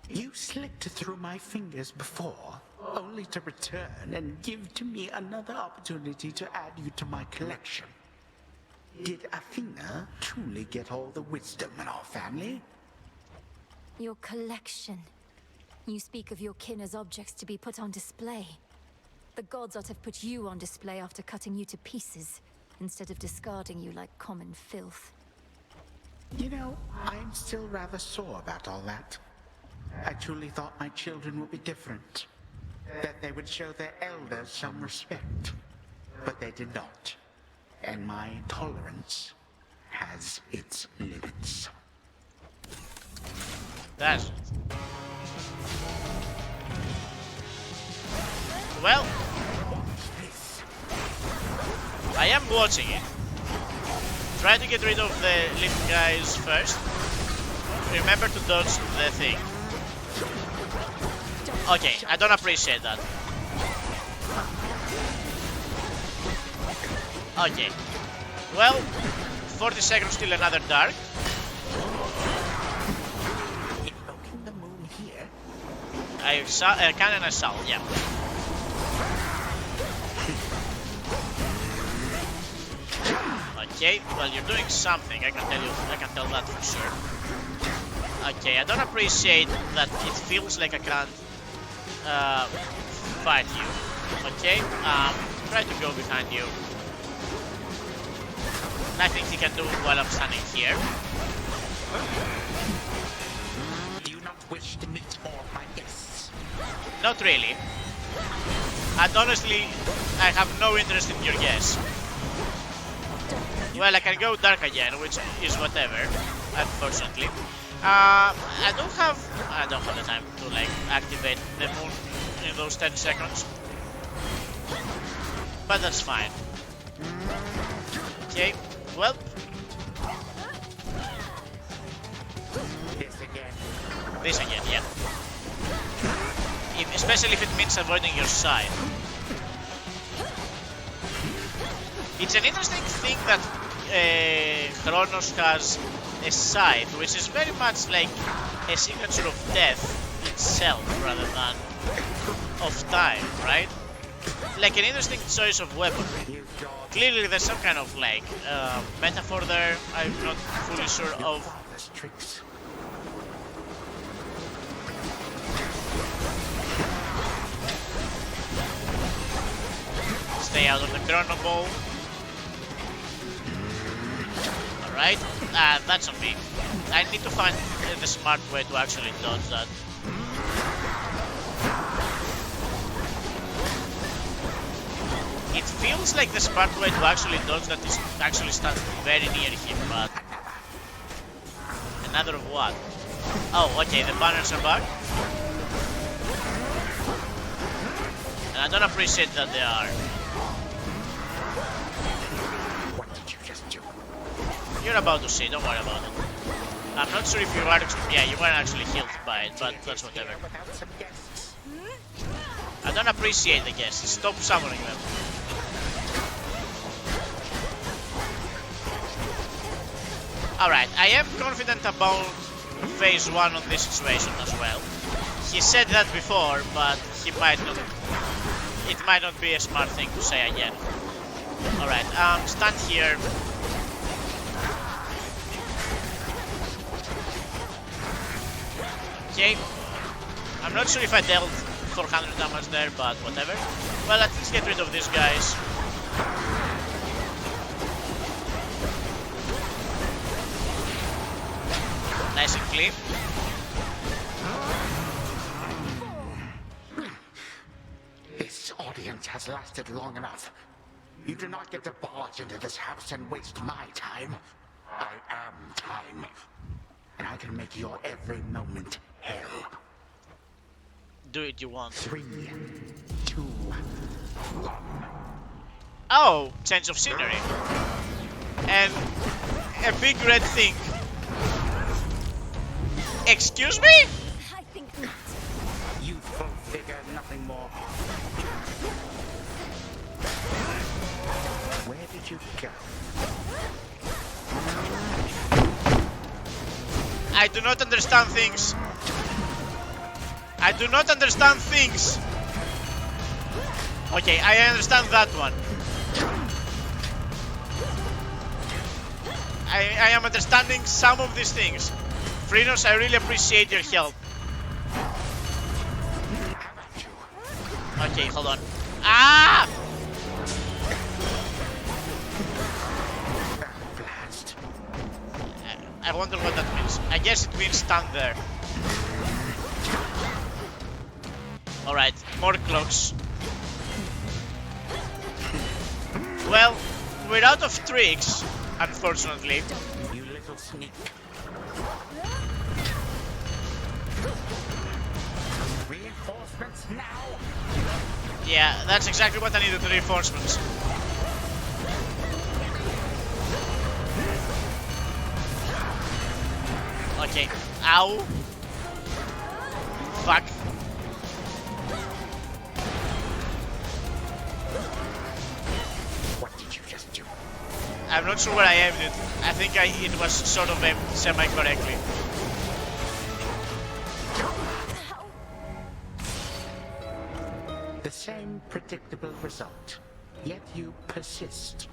Speaker 8: You slipped through my fingers before, only to return and give to me another opportunity to add you to my collection. Did Athena truly get all the wisdom in our family?
Speaker 1: Your collection. You speak of your kin as objects to be put on display. The gods ought to have put you on display after cutting you to pieces, instead of discarding you like common filth.
Speaker 8: You know, I'm still rather sore about all that. I truly thought my children would be different. That they would show their elders some respect. But they did not. And my tolerance has its limits.
Speaker 2: That's... Well... I am watching it. Try to get rid of the little guys first. Remember to dodge the thing. Okay, I don't appreciate that. Okay. Well, 40 seconds till another dark.
Speaker 8: Invoking the moon here.
Speaker 2: I saw cannon assault, yeah. Okay, well you're doing something, I can tell that for sure. Okay, I don't appreciate that it feels like I can't fight you. Okay, try to go behind you. I think he can do it while I'm standing here.
Speaker 8: Do you not wish to meet more of my guests?
Speaker 2: Not really. And honestly, I have no interest in your guess. Well, I can go dark again, which is whatever, unfortunately. I don't have the time to like activate the moon in those 10 seconds. But that's fine. Okay, well. This again, yeah. Especially if it means avoiding your side. It's an interesting thing that Chronos has a scythe, which is very much like a signature of death itself rather than of time, right? Like an interesting choice of weaponry. Clearly there's some kind of like metaphor there, I'm not fully sure of. Stay out of the Chrono Ball. Alright, that's on me. I need to find the smart way to actually dodge that. It feels like the smart way to actually dodge that is actually stand very near him, but... Another of what? Oh, okay, the banners are back. And I don't appreciate that they are. You're about to see, don't worry about it. I'm not sure if you are actually... Yeah, you weren't actually healed by it, but that's whatever. I don't appreciate the guests. Stop summoning them. Alright, I am confident about phase 1 on this situation as well. He said that before, but he might not... It might not be a smart thing to say again. Alright, stand here. Okay, I'm not sure if I dealt 400 damage there, but whatever. Well, at least get rid of these guys. Nice and clean.
Speaker 8: This audience has lasted long enough. You do not get to barge into this house and waste my time. I am time. And I can make your every moment hell.
Speaker 2: Do it you want.
Speaker 8: 3, 2, 1.
Speaker 2: Oh, change of scenery. And a big red thing. Excuse me?
Speaker 12: I think not.
Speaker 8: Youthful figure, nothing more. Where did you go?
Speaker 2: I do not understand things. I do not understand things. Okay, I understand that one. I am understanding some of these things. Phrynos, I really appreciate your help. Okay, hold on. Ah!
Speaker 8: Blast.
Speaker 2: I wonder what that means. I guess it means stand there. Alright, more clocks. Well, we're out of tricks, unfortunately.
Speaker 8: You little sneak. Reinforcements now!
Speaker 2: Yeah, that's exactly what I needed, the reinforcements. Okay. Ow. Fuck.
Speaker 8: What did you just do?
Speaker 2: I'm not sure where I aimed it. I think it was sort of aimed semi-correctly.
Speaker 8: The same predictable result, yet you persist.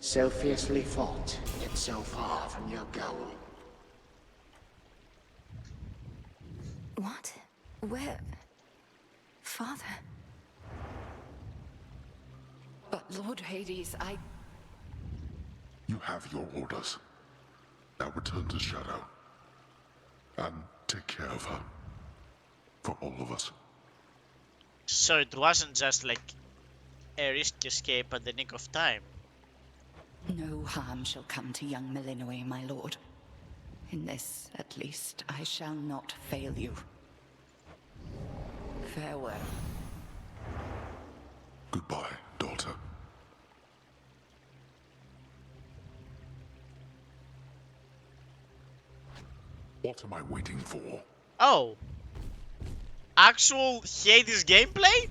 Speaker 8: So fiercely fought, yet so far from your goal.
Speaker 1: What? Where? Father?
Speaker 5: But Lord Hades,
Speaker 10: You have your orders. Now return to Shadow. And take care of her. For all of us.
Speaker 2: So it wasn't just like a risky escape at the nick of time.
Speaker 5: No harm shall come to young Malinois, my lord. In this, at least, I shall not fail you. Farewell.
Speaker 10: Goodbye, daughter. What am I waiting for?
Speaker 2: Oh. Actual Hades gameplay?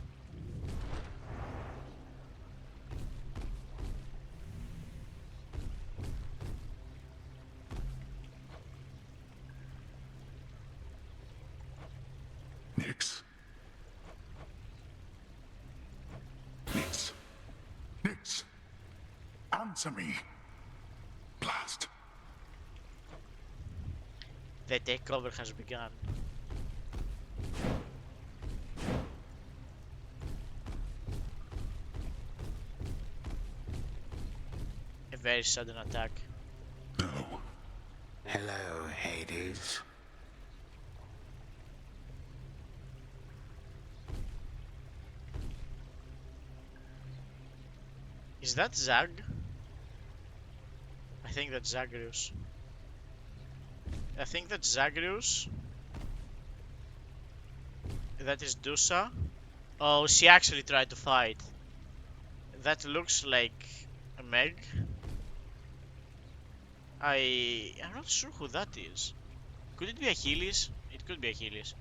Speaker 10: Nyx. Nyx. Nyx. Answer me. Blast.
Speaker 2: The takeover has begun. A very sudden attack.
Speaker 10: No.
Speaker 8: Hello, Hades.
Speaker 2: Is that Zag? I think that's Zagreus. I think that's Zagreus. That is Dusa. Oh, she actually tried to fight. That looks like a Meg. I'm not sure who that is. Could it be Achilles? It could be Achilles.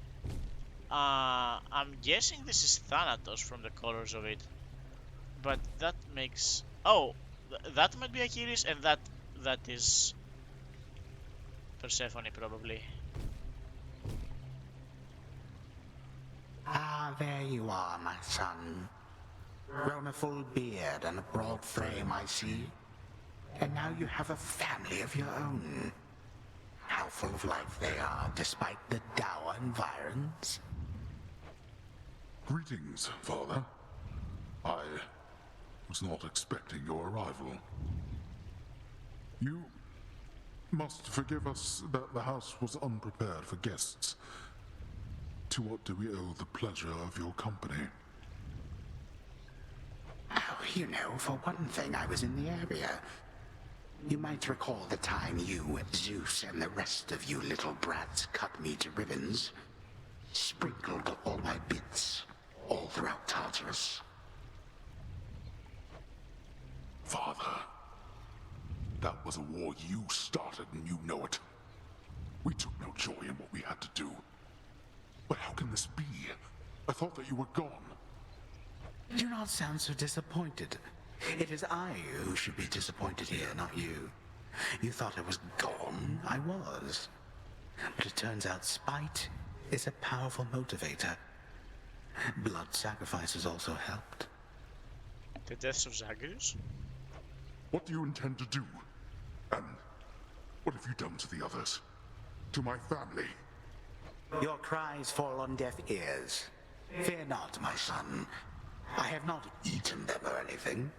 Speaker 2: I'm guessing this is Thanatos from the colors of it. But that makes... Oh! That might be Achilles, and that is... Persephone, probably.
Speaker 8: Ah, there you are, my son. Grown a full beard and a broad frame, I see. And now you have a family of your own. How full of life they are, despite the dour environs.
Speaker 10: Greetings, Father. I was not expecting your arrival. You must forgive us that the house was unprepared for guests. To what do we owe the pleasure of your company?
Speaker 8: Oh, you know, for one thing, I was in the area. You might recall the time you, Zeus, and the rest of you little brats cut me to ribbons. Sprinkled all my bits all throughout Tartarus.
Speaker 10: Father, that was a war you started and you know it. We took no joy in what we had to do. But how can this be? I thought that you were gone.
Speaker 8: Do not sound so disappointed. It is I who should be disappointed here, not you. You thought I was gone. I was. But it turns out spite is a powerful motivator. Blood sacrifices also helped.
Speaker 2: The deaths of Zagreus?
Speaker 10: What do you intend to do? And what have you done to the others? To my family?
Speaker 8: Your cries fall on deaf ears. Fear not, my son. I have not eaten them or anything.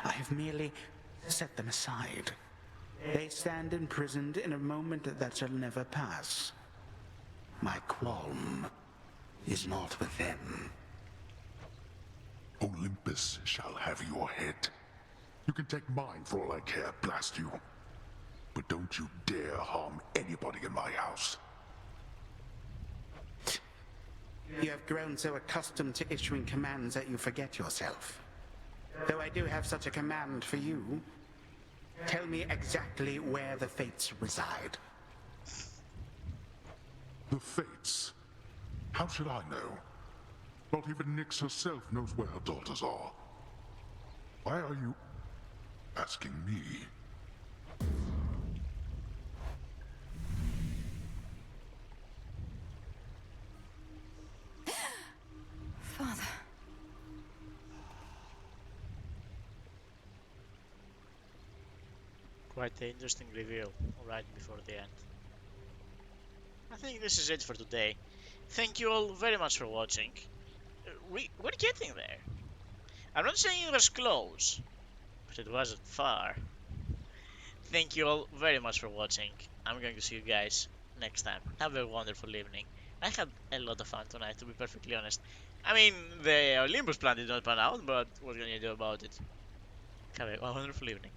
Speaker 8: I have merely set them aside. They stand imprisoned in a moment that shall never pass. My qualm is not with them.
Speaker 10: Olympus shall have your head. You can take mine for all I care, blast you. But don't you dare harm anybody in my house.
Speaker 8: You have grown so accustomed to issuing commands that you forget yourself. Though I do have such a command for you, tell me exactly where the Fates reside.
Speaker 10: The Fates? How should I know? Not even Nyx herself knows where her daughters are. Why are you asking me?
Speaker 1: Father.
Speaker 2: Quite an interesting reveal right before the end. I think this is it for today. Thank you all very much for watching. We're getting there. I'm not saying it was close, but it wasn't far. Thank you all very much for watching. I'm going to see you guys next time. Have a wonderful evening. I had a lot of fun tonight, to be perfectly honest. I mean, the Olympus plan did not pan out, but what can you do about it? Have a wonderful evening.